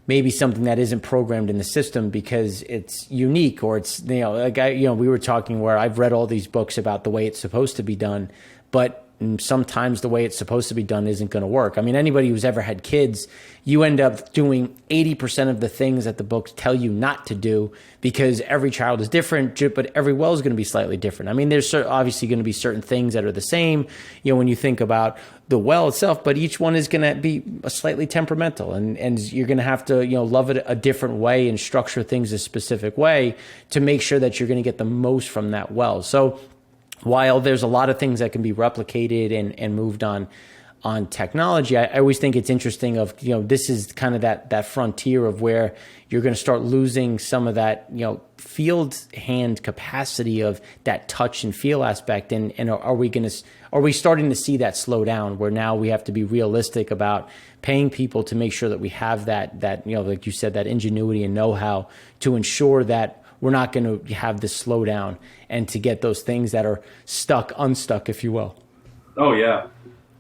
maybe something that isn't programmed in the system because it's unique, or it's we were talking where I've read all these books about the way it's supposed to be done, but sometimes the way it's supposed to be done isn't going to work. I mean, anybody who's ever had kids, you end up doing 80% of the things that the books tell you not to do, because every child is different, but every well is going to be slightly different. I mean, there's obviously going to be certain things that are the same, when you think about the well itself, but each one is going to be slightly temperamental, and you're going to have to, love it a different way and structure things a specific way to make sure that you're going to get the most from that well. So while there's a lot of things that can be replicated and moved on technology, I always think it's interesting of, this is kind of that frontier of where you're going to start losing some of that, field hand capacity of that touch and feel aspect. And are we starting to see that slow down, where now we have to be realistic about paying people to make sure that we have that, like you said, that ingenuity and know-how to ensure that we're not going to have this slowdown and to get those things that are unstuck, if you will. Oh yeah.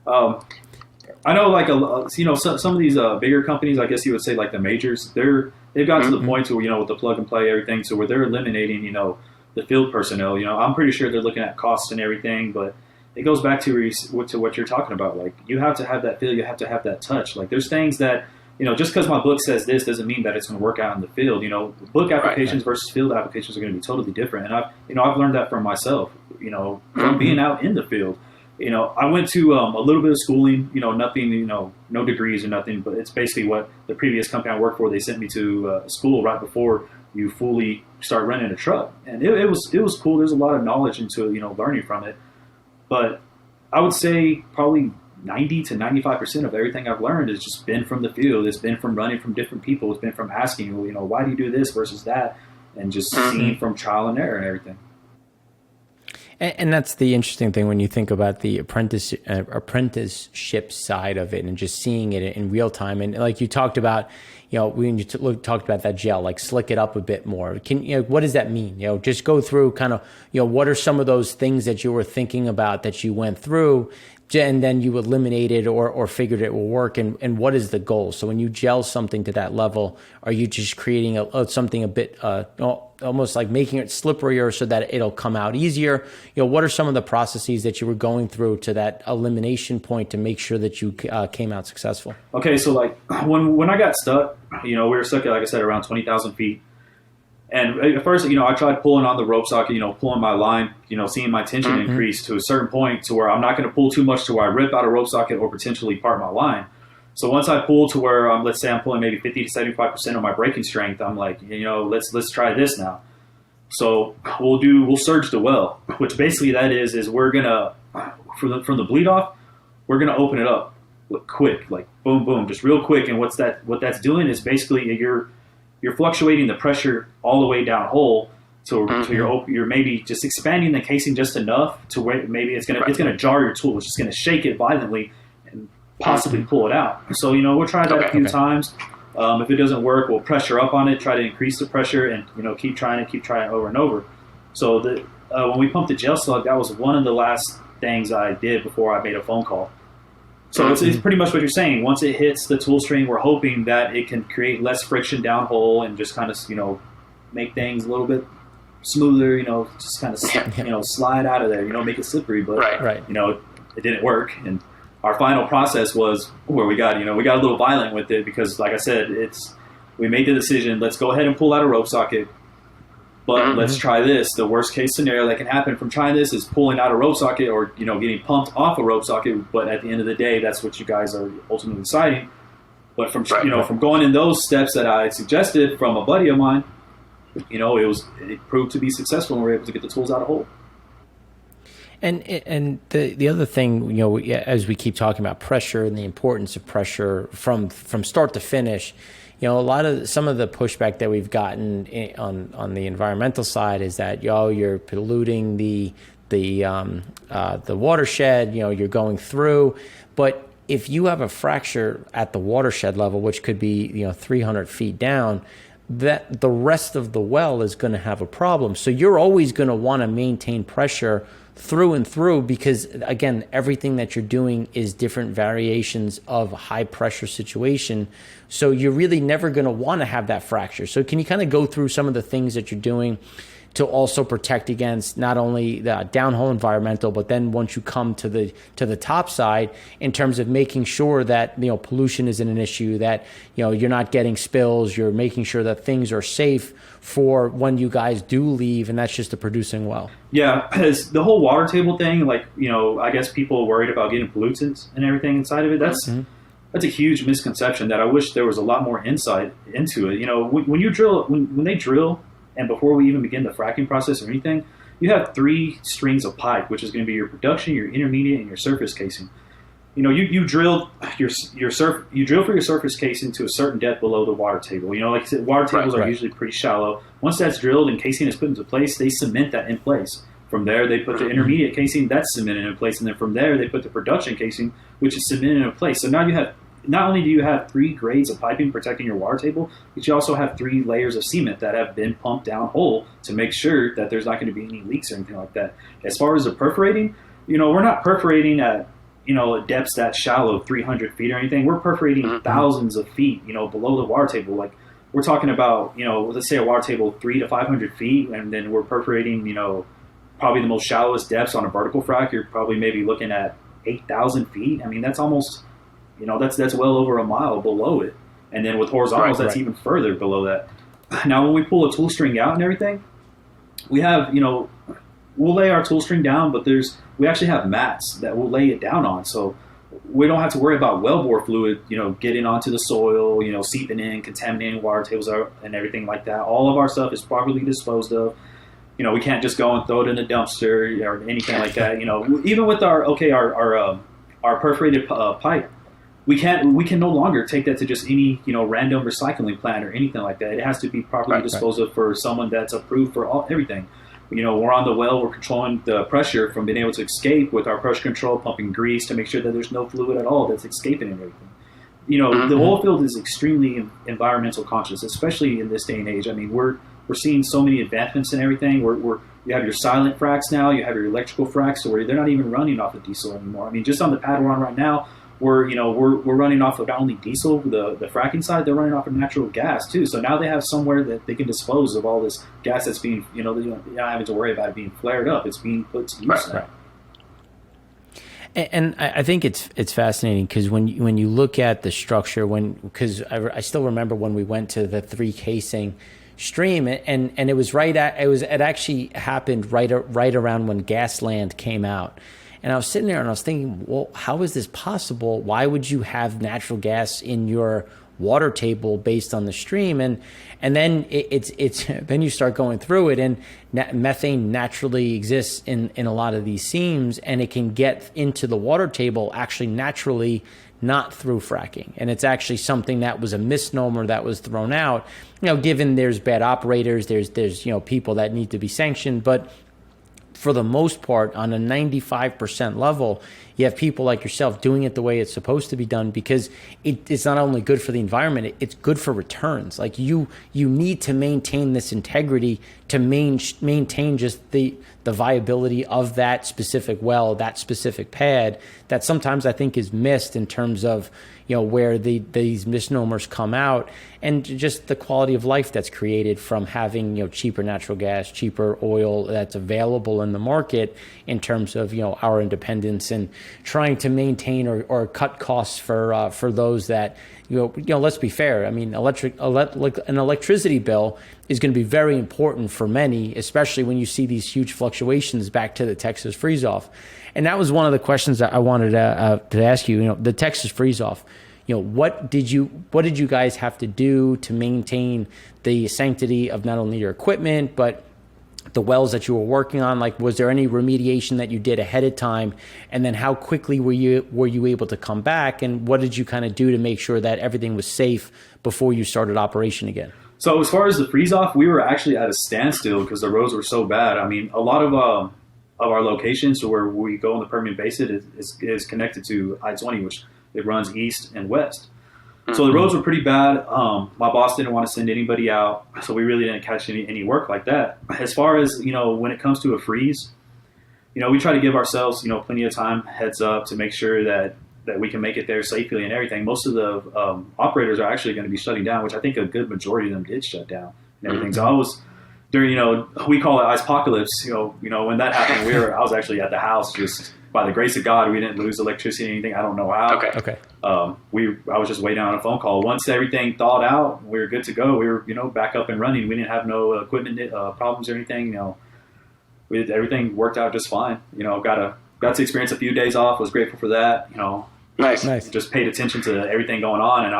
I know, like, some of these bigger companies, I guess you would say, like the majors, they've gotten to the point where, with the plug and play everything, so where they're eliminating, the field personnel. I'm pretty sure they're looking at costs and everything, but it goes back to what you're talking about. Like, you have to have that feel, you have to have that touch. Like, there's things that, just because my book says this doesn't mean that it's going to work out in the field. Book applications versus field applications are going to be totally different. And I've learned that from myself, from being out in the field. I went to a little bit of schooling, nothing, no degrees or nothing, but it's basically what the previous company I worked for, they sent me to school right before you fully start renting a truck. And it was cool. There's a lot of knowledge into, learning from it. But I would say probably 90 to 95% of everything I've learned has just been from the field. It's been from running from different people. It's been from asking, why do you do this versus that? And just seeing from trial and error and everything. And that's the interesting thing when you think about the apprenticeship side of it and just seeing it in real time. And like you talked about, when you talked about that gel, like slick it up a bit more. What does that mean? Just go through kind of, what are some of those things that you were thinking about that you went through and then you eliminated or figured it will work, and what is the goal? So when you gel something to that level, are you just creating something a bit almost like making it slipperier so that it'll come out easier? What are some of the processes that you were going through to that elimination point to make sure that you came out successful? Okay, so like when I got stuck, we were stuck at, like I said, around 20,000 feet. And at first, I tried pulling on the rope socket, pulling my line, seeing my tension increase to a certain point to where I'm not going to pull too much to where I rip out a rope socket or potentially part my line. So once I pull to where, let's say I'm pulling maybe 50 to 75% of my braking strength, I'm like, let's try this now. So we'll surge the well, which basically that is we're going to, from the bleed off, we're going to open it up quick, like boom, boom, just real quick. And what that's doing is basically you're fluctuating the pressure all the way down hole to you're maybe just expanding the casing just enough to where maybe it's gonna jar your tool. It's just gonna shake it violently and possibly pull it out. So we'll try that a few times. If it doesn't work, we'll pressure up on it, try to increase the pressure, and keep trying over and over. So when we pumped the gel slug, that was one of the last things I did before I made a phone call. So it's pretty much what you're saying. Once it hits the tool string, we're hoping that it can create less friction downhole and just kind of, make things a little bit smoother, just kind of, slide out of there, make it slippery. But, right. It didn't work. And our final process was where we got a little violent with it because, like I said, we made the decision, let's go ahead and pull out a rope socket. But let's try this. The worst case scenario that can happen from trying this is pulling out a rope socket or, getting pumped off a rope socket. But at the end of the day, that's what you guys are ultimately deciding. But from going in those steps that I suggested from a buddy of mine, it proved to be successful and we were able to get the tools out of hole. And the other thing, as we keep talking about pressure and the importance of pressure from start to finish, some of the pushback that we've gotten on the environmental side is that you're polluting the watershed. You're going through, but if you have a fracture at the watershed level, which could be 300 feet down, that the rest of the well is going to have a problem. So you're always going to want to maintain pressure through and through because, again, everything that you're doing is different variations of high pressure situation. So you're really never going to want to have that fracture. So can you kind of go through some of the things that you're doing to also protect against not only the downhole environmental, but then once you come to the top side in terms of making sure that pollution isn't an issue, that you're not getting spills, you're making sure that things are safe for when you guys do leave, and that's just a producing well. Yeah, because the whole water table thing, I guess people are worried about getting pollutants and everything inside of it. That's a huge misconception that I wish there was a lot more insight into it. When you drill, when they drill. And before we even begin the fracking process or anything, you have 3 strings of pipe, which is going to be your production, your intermediate, and your surface casing. You drill you drill for your surface casing to a certain depth below the water table. Like I said, water tables are usually pretty shallow. Once that's drilled and casing is put into place, they cement that in place. From there, they put the intermediate casing, that's cemented in place, and then from there, they put the production casing, which is cemented in place. So now you have. Not only do you have 3 grades of piping protecting your water table, but you also have 3 layers of cement that have been pumped down hole to make sure that there's not going to be any leaks or anything like that. As far as the perforating, we're not perforating at, depths that shallow, 300 feet or anything. We're perforating thousands of feet, below the water table. Like we're talking about, let's say a water table 300 to 500 feet, and then we're perforating, probably the most shallowest depths on a vertical frac. You're probably maybe looking at 8,000 feet. I mean, that's almost... that's well over a mile below it. And then with horizontals, that's even further below that. Now, when we pull a tool string out and everything, we have we'll lay our tool string down, but we actually have mats that we'll lay it down on. So we don't have to worry about wellbore fluid, getting onto the soil, seeping in, contaminating water tables and everything like that. All of our stuff is properly disposed of. We can't just go and throw it in a dumpster or anything like that. Even with our perforated pipe, we can no longer take that to just any random recycling plant or anything like that. It has to be properly disposed of for someone that's approved for everything. We're on the well, we're controlling the pressure from being able to escape with our pressure control, pumping grease to make sure that there's no fluid at all that's escaping and everything. The oil field is extremely environmental conscious, especially in this day and age. I mean, we're seeing so many advancements in everything. You have your silent fracs now, you have your electrical fracs, so where they're not even running off of diesel anymore. I mean, just on the pad we're on right now, we're running off of not only diesel, the fracking side, they're running off of natural gas too. So now they have somewhere that they can dispose of all this gas that's being, they're not having to worry about it being flared up. It's being put to use now. And I think it's fascinating because when you look at the structure, because I still remember when we went to the 3 casing stream, and it actually happened right around when Gasland came out. And I was sitting there and I was thinking, well, how is this possible? Why would you have natural gas in your water table based on the stream? And then it's then you start going through it, and methane naturally exists in a lot of these seams, and it can get into the water table actually naturally, not through fracking. And it's actually something that was a misnomer that was thrown out, given there's bad operators, there's people that need to be sanctioned, but for the most part, on a 95% level, you have people like yourself doing it the way it's supposed to be done, because it's not only good for the environment, it's good for returns. Like you need to maintain this integrity to maintain just the viability of that specific well, that specific pad, that sometimes I think is missed in terms of where these misnomers come out, and just the quality of life that's created from having cheaper natural gas, cheaper oil that's available in the market, in terms of our independence and trying to maintain or cut costs for those that let's be fair. I mean, an electricity bill is going to be very important for many, especially when you see these huge fluctuations back to the Texas freeze-off. And that was one of the questions that I wanted to ask you. The Texas freeze-off. What did you guys have to do to maintain the sanctity of not only your equipment but the wells that you were working on? Like, was there any remediation that you did ahead of time? And then how quickly were you able to come back? And what did you kind of do to make sure that everything was safe before you started operation again? So as far as the freeze off, we were actually at a standstill because the roads were so bad. I mean, a lot of our locations where we go on the Permian Basin is connected to I-20, which it runs east and west. So the roads were pretty bad. My boss didn't want to send anybody out, so we really didn't catch any work like that. As far as, when it comes to a freeze, we try to give ourselves, plenty of time, heads up, to make sure that we can make it there safely and everything. Most of the operators are actually going to be shutting down, which I think a good majority of them did shut down and everything. So I was during, we call it ice apocalypse. When that happened, I was actually at the house. Just by the grace of God, we didn't lose electricity or anything. I don't know how. Okay. I was just waiting on a phone call. Once everything thawed out, we were good to go. We were, back up and running. We didn't have no equipment problems or anything. Everything worked out just fine. Got to experience a few days off. Was grateful for that. Nice. Just paid attention to everything going on, and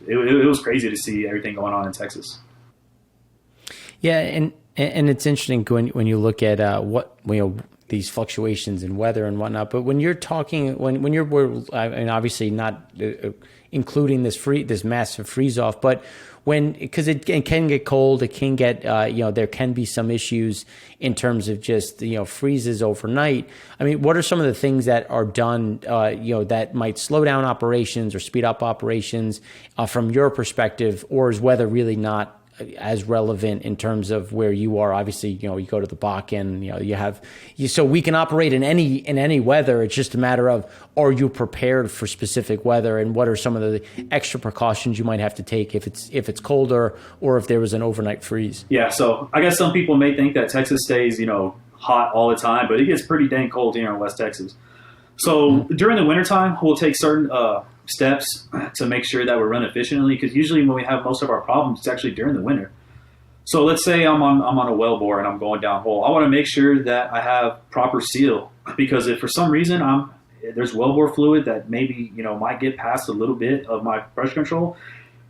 it was crazy to see everything going on in Texas. Yeah, and it's interesting when you look at these fluctuations in weather and whatnot. But when you're talking, when you're, I mean, obviously not including this massive freeze off, but because it can get cold, it can get, there can be some issues in terms of just, freezes overnight. I mean, what are some of the things that are done, that might slow down operations or speed up operations from your perspective, or is weather really not as relevant in terms of where you are? Obviously, you go to the Bakken, so we can operate in any weather. It's just a matter of, are you prepared for specific weather, and what are some of the extra precautions you might have to take if it's colder or if there was an overnight freeze? Yeah. So I guess some people may think that Texas stays, hot all the time, but it gets pretty dang cold here in West Texas. So during the wintertime, we'll take certain steps to make sure that we're run efficiently, because usually when we have most of our problems, it's actually during the winter. So let's say I'm on a wellbore and I'm going downhole. I want to make sure that I have proper seal, because if for some reason there's wellbore fluid that maybe might get past a little bit of my pressure control,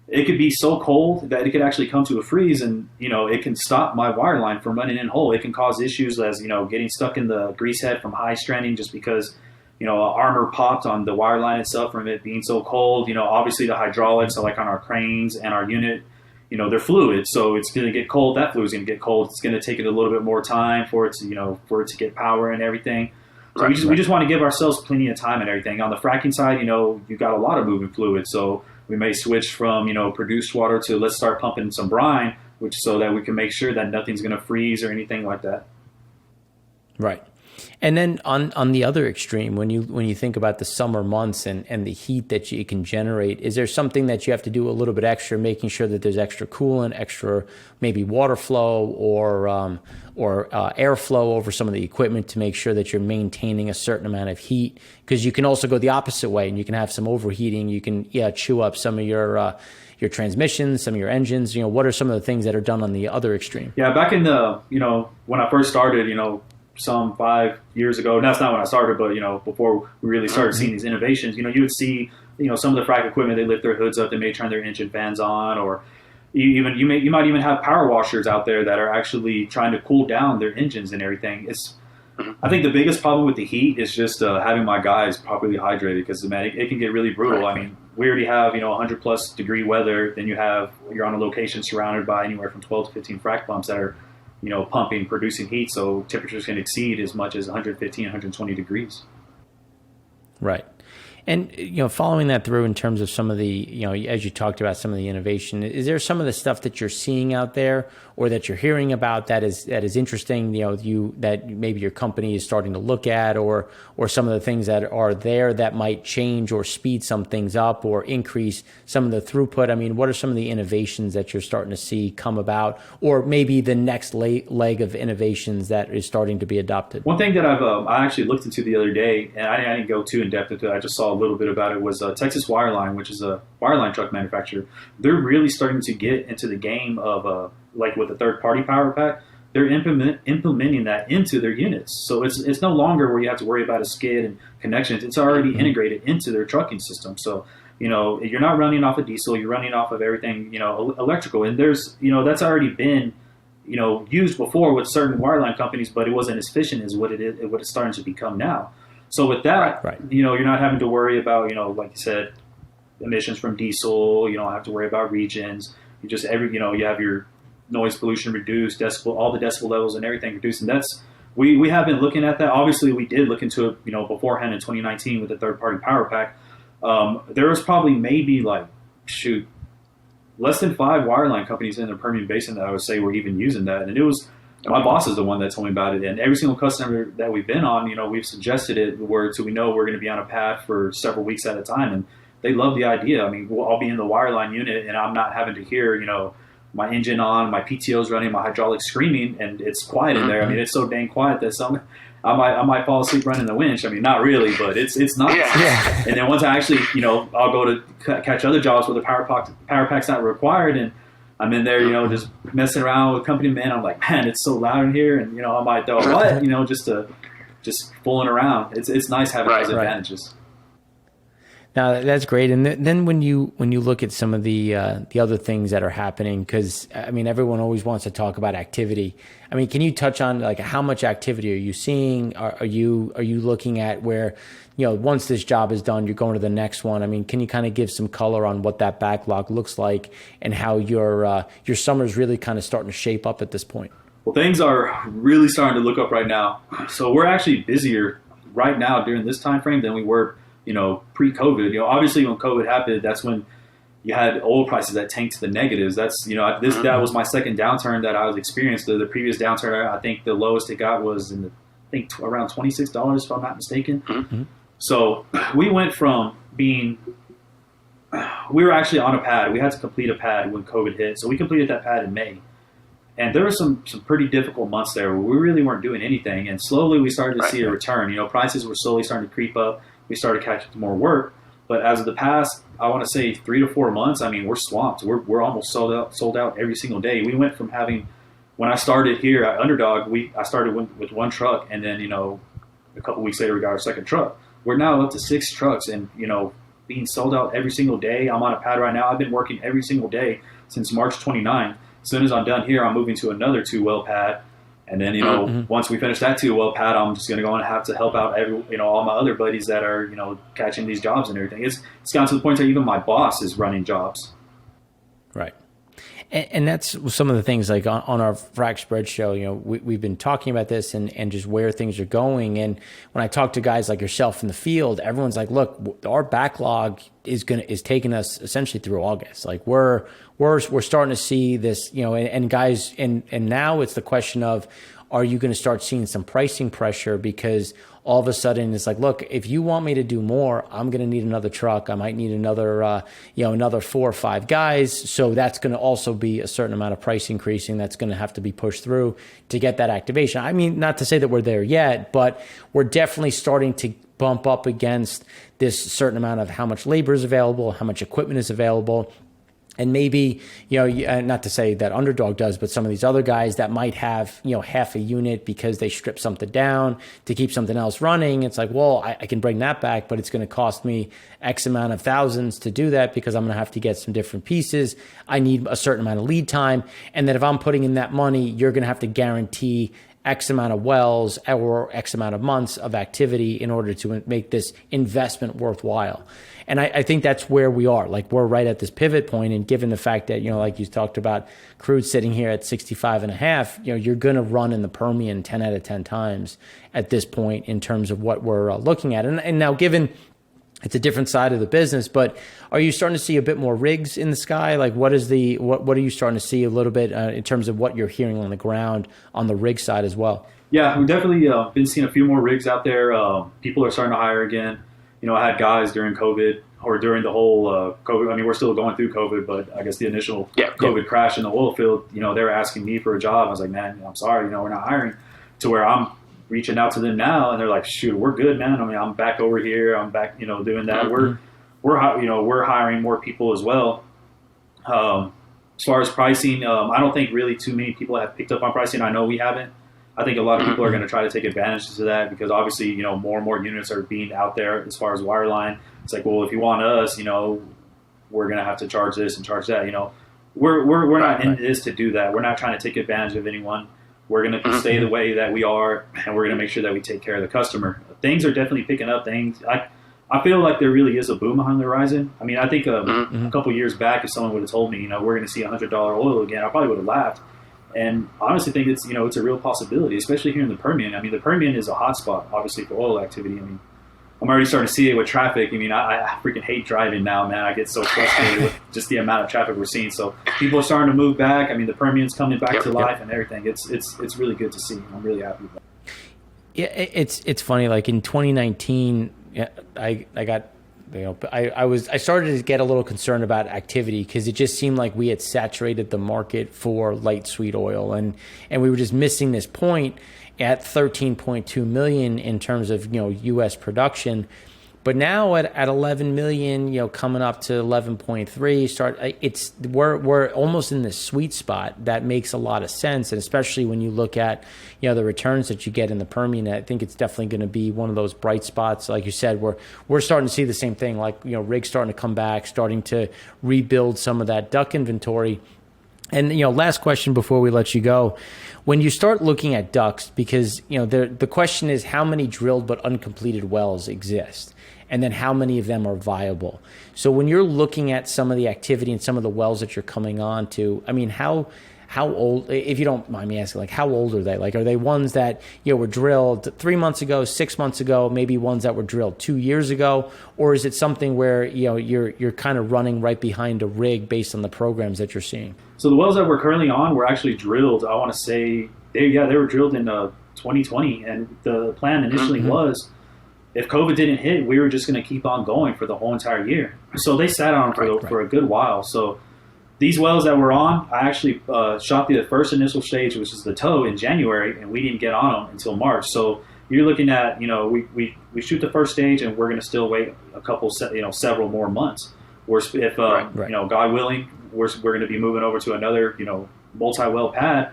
it could be so cold that it could actually come to a freeze, and it can stop my wire line from running in whole. It can cause issues as getting stuck in the grease head from high stranding just because armor popped on the wire line itself from it being so cold. Obviously the hydraulics, like on our cranes and our unit, they're fluid, so it's going to get cold. That fluid's going to get cold. It's going to take it a little bit more time for it to get power and everything. So we just want to give ourselves plenty of time and everything. On the fracking side, you've got a lot of moving fluid, so we may switch from produced water to let's start pumping some brine, so that we can make sure that nothing's going to freeze or anything like that. Right. And then on the other extreme, when you think about the summer months and the heat that you can generate, is there something that you have to do a little bit extra, making sure that there's extra coolant, extra maybe water flow or airflow over some of the equipment to make sure that you're maintaining a certain amount of heat? Because you can also go the opposite way, and you can have some overheating. You can chew up some of your transmissions, some of your engines. What are some of the things that are done on the other extreme? Yeah, back in the when I first started, some 5 years ago. That's not when I started, but before we really started seeing these innovations, you would see some of the frac equipment, they lift their hoods up, they may turn their engine fans on, or you might even have power washers out there that are actually trying to cool down their engines and everything. I think the biggest problem with the heat is just having my guys properly hydrated, because man, it can get really brutal. I mean, we already have 100 plus degree weather, then you're on a location surrounded by anywhere from 12 to 15 frac pumps that are pumping, producing heat, so temperatures can exceed as much as 115, 120 degrees. Right. And, following that through in terms of some of the, as you talked about some of the innovation, is there some of the stuff that you're seeing out there or that you're hearing about that is interesting, that maybe your company is starting to look at, or some of the things that are there that might change or speed some things up or increase some of the throughput? I mean, what are some of the innovations that you're starting to see come about, or maybe the next leg of innovations that is starting to be adopted? One thing that I actually looked into the other day, and I didn't go too in depth into it, I just saw a little bit about it, was Texas Wireline, which is a wireline truck manufacturer. They're really starting to get into the game of like with the third-party power pack. They're implementing that into their units, so it's no longer where you have to worry about a skid and connections. It's already integrated into their trucking system. So you're not running off of diesel, you're running off of everything electrical, and there's that's already been used before with certain wireline companies, but it wasn't as efficient as what it's starting to become now. So with that, right. You're not having to worry about, like you said, emissions from diesel. You don't have to worry about regions. You just you have your noise pollution reduced, decibel, all the decibel levels and everything reduced. And we have been looking at that. Obviously, we did look into it, beforehand in 2019 with the third-party power pack. There was probably maybe less than 5 wireline companies in the Permian Basin that I would say were even using that, and it was. My boss is the one that told me about it, and every single customer that we've been on, we've suggested it so we know we're going to be on a pad for several weeks at a time, and they love the idea. I mean, I'll be in the wireline unit, and I'm not having to hear, my engine on, my PTO's running, my hydraulics screaming, and it's quiet in there. I mean, it's so dang quiet that I might fall asleep running the winch. I mean, not really, but it's nice. Yeah. And then once I actually, I'll go to catch other jobs where the power pack's not required, and I'm in there, just messing around with company man. I'm like, man, it's so loud in here, and I might throw what, just fooling around. It's nice having those advantages. Now that's great. And then when you look at some of the other things that are happening, because I mean everyone always wants to talk about activity. I mean, can you touch on how much activity are you seeing? Are you looking at where once this job is done, you're going to the next one? I mean, can you kind of give some color on what that backlog looks like and how your summer's really kind of starting to shape up at this point? Well, things are really starting to look up right now. So we're actually busier right now during this time frame than we were pre-COVID. Obviously when COVID happened, that's when you had oil prices that tanked to the negatives. That's, that was my second downturn that I was experiencing. The previous downturn, I think the lowest it got was around $26, if I'm not mistaken. Mm-hmm. So we went from we were actually on a pad. We had to complete a pad when COVID hit. So we completed that pad in May. And there were some pretty difficult months there where we really weren't doing anything. And slowly we started to see a return. Prices were slowly starting to creep up. We started catching more work. But as of the past, I want to say 3 to 4 months, I mean, we're swamped. We're almost sold out every single day. We went from having, when I started here at Underdog, I started with one truck, and then, a couple weeks later we got our second truck. We're now up to 6 trucks, and being sold out every single day. I'm on a pad right now. I've been working every single day since March 29th. As soon as I'm done here, I'm moving to another 2-well pad. And then, once we finish that 2-well pad, I'm just going to go and have to help out all my other buddies that are, catching these jobs and everything. It's gotten to the point that even my boss is running jobs. Right. And that's some of the things like on our Frac Spread show, we've been talking about this and just where things are going. And when I talk to guys like yourself in the field, everyone's like, look, our backlog is taking us essentially through August. Like we're starting to see this, and guys, and now it's the question of, are you going to start seeing some pricing pressure? Because all of a sudden it's like, look, if you want me to do more, I'm going to need another truck. I might need another, another 4 or 5 guys. So that's going to also be a certain amount of price increasing that's going to have to be pushed through to get that activation. I mean, not to say that we're there yet, but we're definitely starting to bump up against this certain amount of how much labor is available, how much equipment is available. And maybe, not to say that Underdog does, but some of these other guys that might have, half a unit because they strip something down to keep something else running. It's like, well, I can bring that back, but it's going to cost me X amount of thousands to do that because I'm going to have to get some different pieces. I need a certain amount of lead time. And then if I'm putting in that money, you're going to have to guarantee X amount of wells or X amount of months of activity in order to make this investment worthwhile. And I think that's where we are. Like we're right at this pivot point. And given the fact that, like you talked about crude sitting here at 65 and a half, you're going to run in the Permian 10 out of 10 times at this point in terms of what we're looking at. And now given it's a different side of the business, but are you starting to see a bit more rigs in the sky? Like what are you starting to see a little bit in terms of what you're hearing on the ground on the rig side as well? Yeah, we've definitely been seeing a few more rigs out there. People are starting to hire again. I had guys during COVID or during the whole COVID. I mean, we're still going through COVID, but I guess the initial COVID crash in the oil field, they were asking me for a job. I was like, man, I'm sorry, we're not hiring. To where I'm reaching out to them now, and they're like, shoot, we're good, man. I mean, I'm back over here. I'm back, doing that. We're hiring more people as well. As far as pricing, I don't think really too many people have picked up on pricing. I know we haven't. I think a lot of people are going to try to take advantage of that because obviously, more and more units are being out there as far as wireline. It's like, well, if you want us, we're going to have to charge this and charge that. We're not in this to do that. We're not trying to take advantage of anyone. We're going to stay the way that we are, and we're going to make sure that we take care of the customer. Things are definitely picking up. I feel like there really is a boom on the horizon. I mean, I think a couple years back, if someone would have told me, we're going to see $100 oil again, I probably would have laughed. And honestly think it's, it's a real possibility, especially here in the Permian. I mean, the Permian is a hot spot, obviously, for oil activity. I mean, I'm already starting to see it with traffic. I mean, I freaking hate driving now, man. I get so frustrated with just the amount of traffic we're seeing. So people are starting to move back. I mean, the Permian's coming back to life and everything. It's really good to see. I'm really happy with that. Yeah, it's funny. Like in 2019, I got. I started to get a little concerned about activity because it just seemed like we had saturated the market for light sweet oil, and we were just missing this point at 13.2 million in terms of U.S. production. But now at 11 million, coming up to 11.3, we're almost in this sweet spot that makes a lot of sense, and especially when you look at the returns that you get in the Permian, I think it's definitely going to be one of those bright spots. Like you said, we're starting to see the same thing, like rigs starting to come back, starting to rebuild some of that DUC inventory. And last question before we let you go, when you start looking at DUCs, because the question is how many drilled but uncompleted wells exist. And then how many of them are viable? So when you're looking at some of the activity and some of the wells that you're coming on to, I mean, how old, if you don't mind me asking, like how old are they? Like, are they ones that were drilled 3 months ago, 6 months ago, maybe ones that were drilled 2 years ago, or is it something where you're kind of running right behind a rig based on the programs that you're seeing? So the wells that we're currently on were actually drilled. I want to say they were drilled in 2020, and the plan initially was, if COVID didn't hit, we were just going to keep on going for the whole entire year. So they sat on for a good while. So these wells that we're on, I actually shot the first initial stage, which is the toe, in January, and we didn't get on them until March. So you're looking at, we shoot the first stage and we're going to still wait a couple, several more months. Or if, God willing, we're going to be moving over to another, multi-well pad.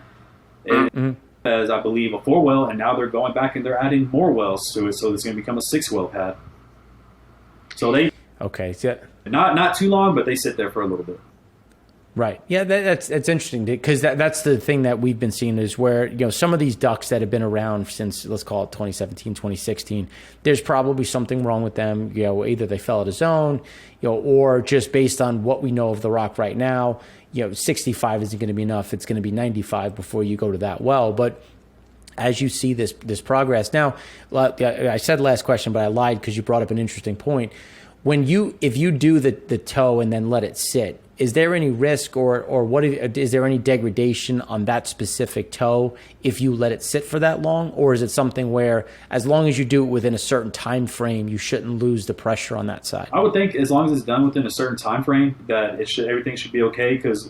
As I believe a 4-well, and now they're going back and they're adding more wells to it, so it's going to become a 6-well pad. So not too long, but they sit there for a little bit. Right. Yeah, that's interesting because that's the thing that we've been seeing is where, some of these ducks that have been around since, let's call it 2017, 2016, there's probably something wrong with them. Either they fell out of zone, or just based on what we know of the rock right now, 65 isn't going to be enough. It's going to be 95 before you go to that well. But as you see this progress now, I said last question, but I lied because you brought up an interesting point. If you do the toe and then let it sit, is there any risk or what is there any degradation on that specific toe if you let it sit for that long, or is it something where as long as you do it within a certain time frame, you shouldn't lose the pressure on that side? I would think as long as it's done within a certain time frame, that everything should be okay. Because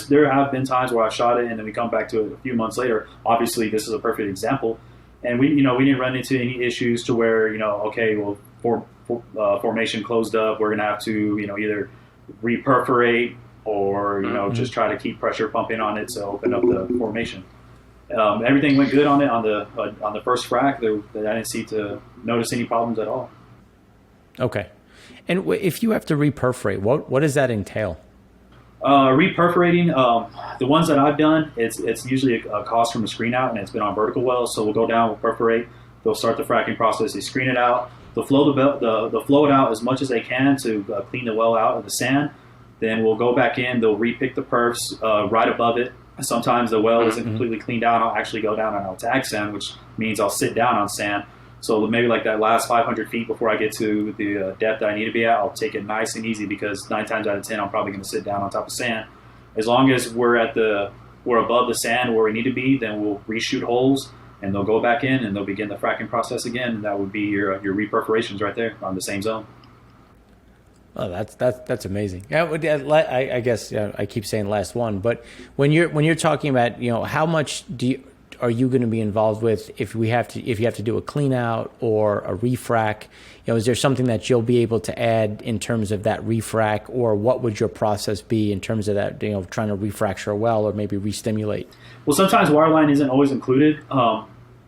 there have been times where I shot it and then we come back to it a few months later. Obviously, this is a perfect example, and we didn't run into any issues to where formation closed up. We're gonna have to either reperforate or just try to keep pressure pumping on it to open up the formation. Everything went good on it on the first frac. I didn't notice any problems at all. Okay, and if you have to reperforate, what does that entail? Reperforating, the ones that I've done, it's usually a cost from a screen out, and it's been on vertical wells. So we'll go down, we'll perforate, they'll start the fracking process, they screen it out. They'll flow it out as much as they can to clean the well out of the sand. Then we'll go back in. They'll repick the perfs right above it. Sometimes the well isn't completely cleaned out. I'll actually go down and I'll tag sand, which means I'll sit down on sand. So maybe like that last 500 feet before I get to the depth that I need to be at, I'll take it nice and easy because 9 times out of 10 I'm probably going to sit down on top of sand. As long as we're above the sand where we need to be, then we'll reshoot holes. And they'll go back in and they'll begin the fracking process again. And that would be your reperforations right there on the same zone. Oh, that's amazing. Yeah, I guess I keep saying last one, but when you're talking about how much are you going to be involved with if you have to do a clean out or a refrac? Is there something that you'll be able to add in terms of that refrac, or what would your process be in terms of that? Trying to refracture a well or maybe re-stimulate. Well, sometimes wireline isn't always included.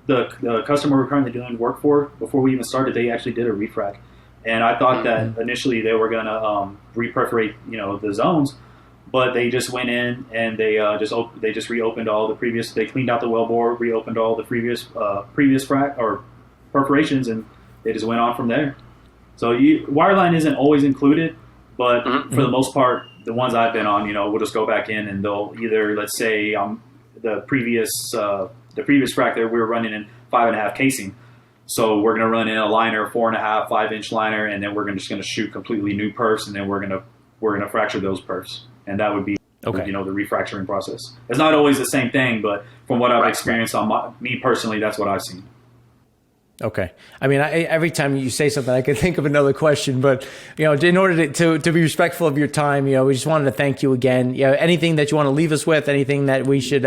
The customer we're currently doing work for, before we even started, they actually did a refrac, and I thought that initially they were going to reperforate the zones, but they just went in and they just reopened all the previous. They cleaned out the wellbore, reopened all the previous frac or perforations, and they just went on from there. So wireline isn't always included, but for the most part, the ones I've been on, we'll just go back in and they'll either, let's say, the previous frac there, we were running in 5.5 casing. So we're going to run in a liner, 4.5, 5-inch liner, and then we're just going to shoot completely new perfs, and then we're going to fracture those perfs, and that would be the refracturing process. It's not always the same thing, but from what I've experienced on me personally, that's what I've seen. Okay. I mean, every time you say something, I can think of another question, but, in order to be respectful of your time, we just wanted to thank you again. Anything that you want to leave us with, anything that we should,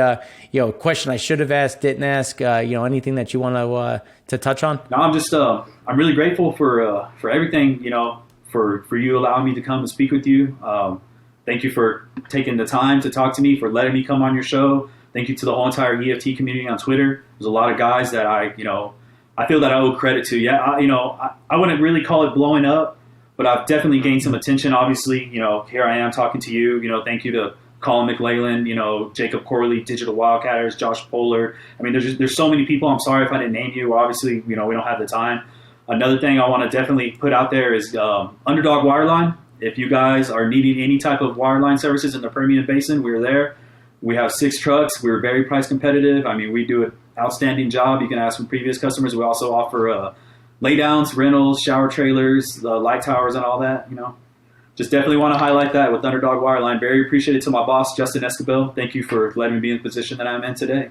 question I should have asked, didn't ask, anything that you want to touch on? No, I'm just, I'm really grateful for everything, for you allowing me to come and speak with you. Thank you for taking the time to talk to me, for letting me come on your show. Thank you to the whole entire EFT community on Twitter. There's a lot of guys that I feel that I owe credit to. Yeah, I wouldn't really call it blowing up, but I've definitely gained some attention. Obviously, here I am talking to you. Thank you to Colin McLayland, Jacob Corley, Digital Wildcatters, Josh Pollard. I mean, there's so many people. I'm sorry if I didn't name you. Obviously, we don't have the time. Another thing I want to definitely put out there is Underdog Wireline. If you guys are needing any type of wireline services in the Permian Basin, we're there. We have 6 trucks. We're very price competitive. I mean, we do an outstanding job. You can ask from previous customers. We also offer laydowns, rentals, shower trailers, light towers, and all that. Just definitely want to highlight that with Underdog Wireline. Very appreciative to my boss, Justin Escobar. Thank you for letting me be in the position that I'm in today.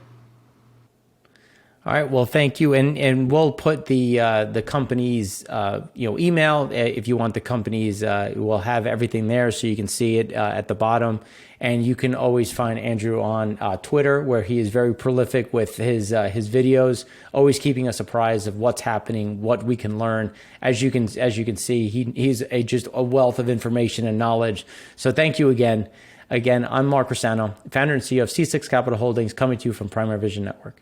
All right. Well, thank you, and we'll put the company's email if you want the company's. We'll have everything there so you can see it at the bottom. And you can always find Andrew on Twitter, where he is very prolific with his videos, always keeping us apprised of what's happening, what we can learn. As you can see, he's just a wealth of information and knowledge. So thank you again. Again, I'm Mark Rossano, founder and CEO of C6 Capital Holdings, coming to you from Primary Vision Network.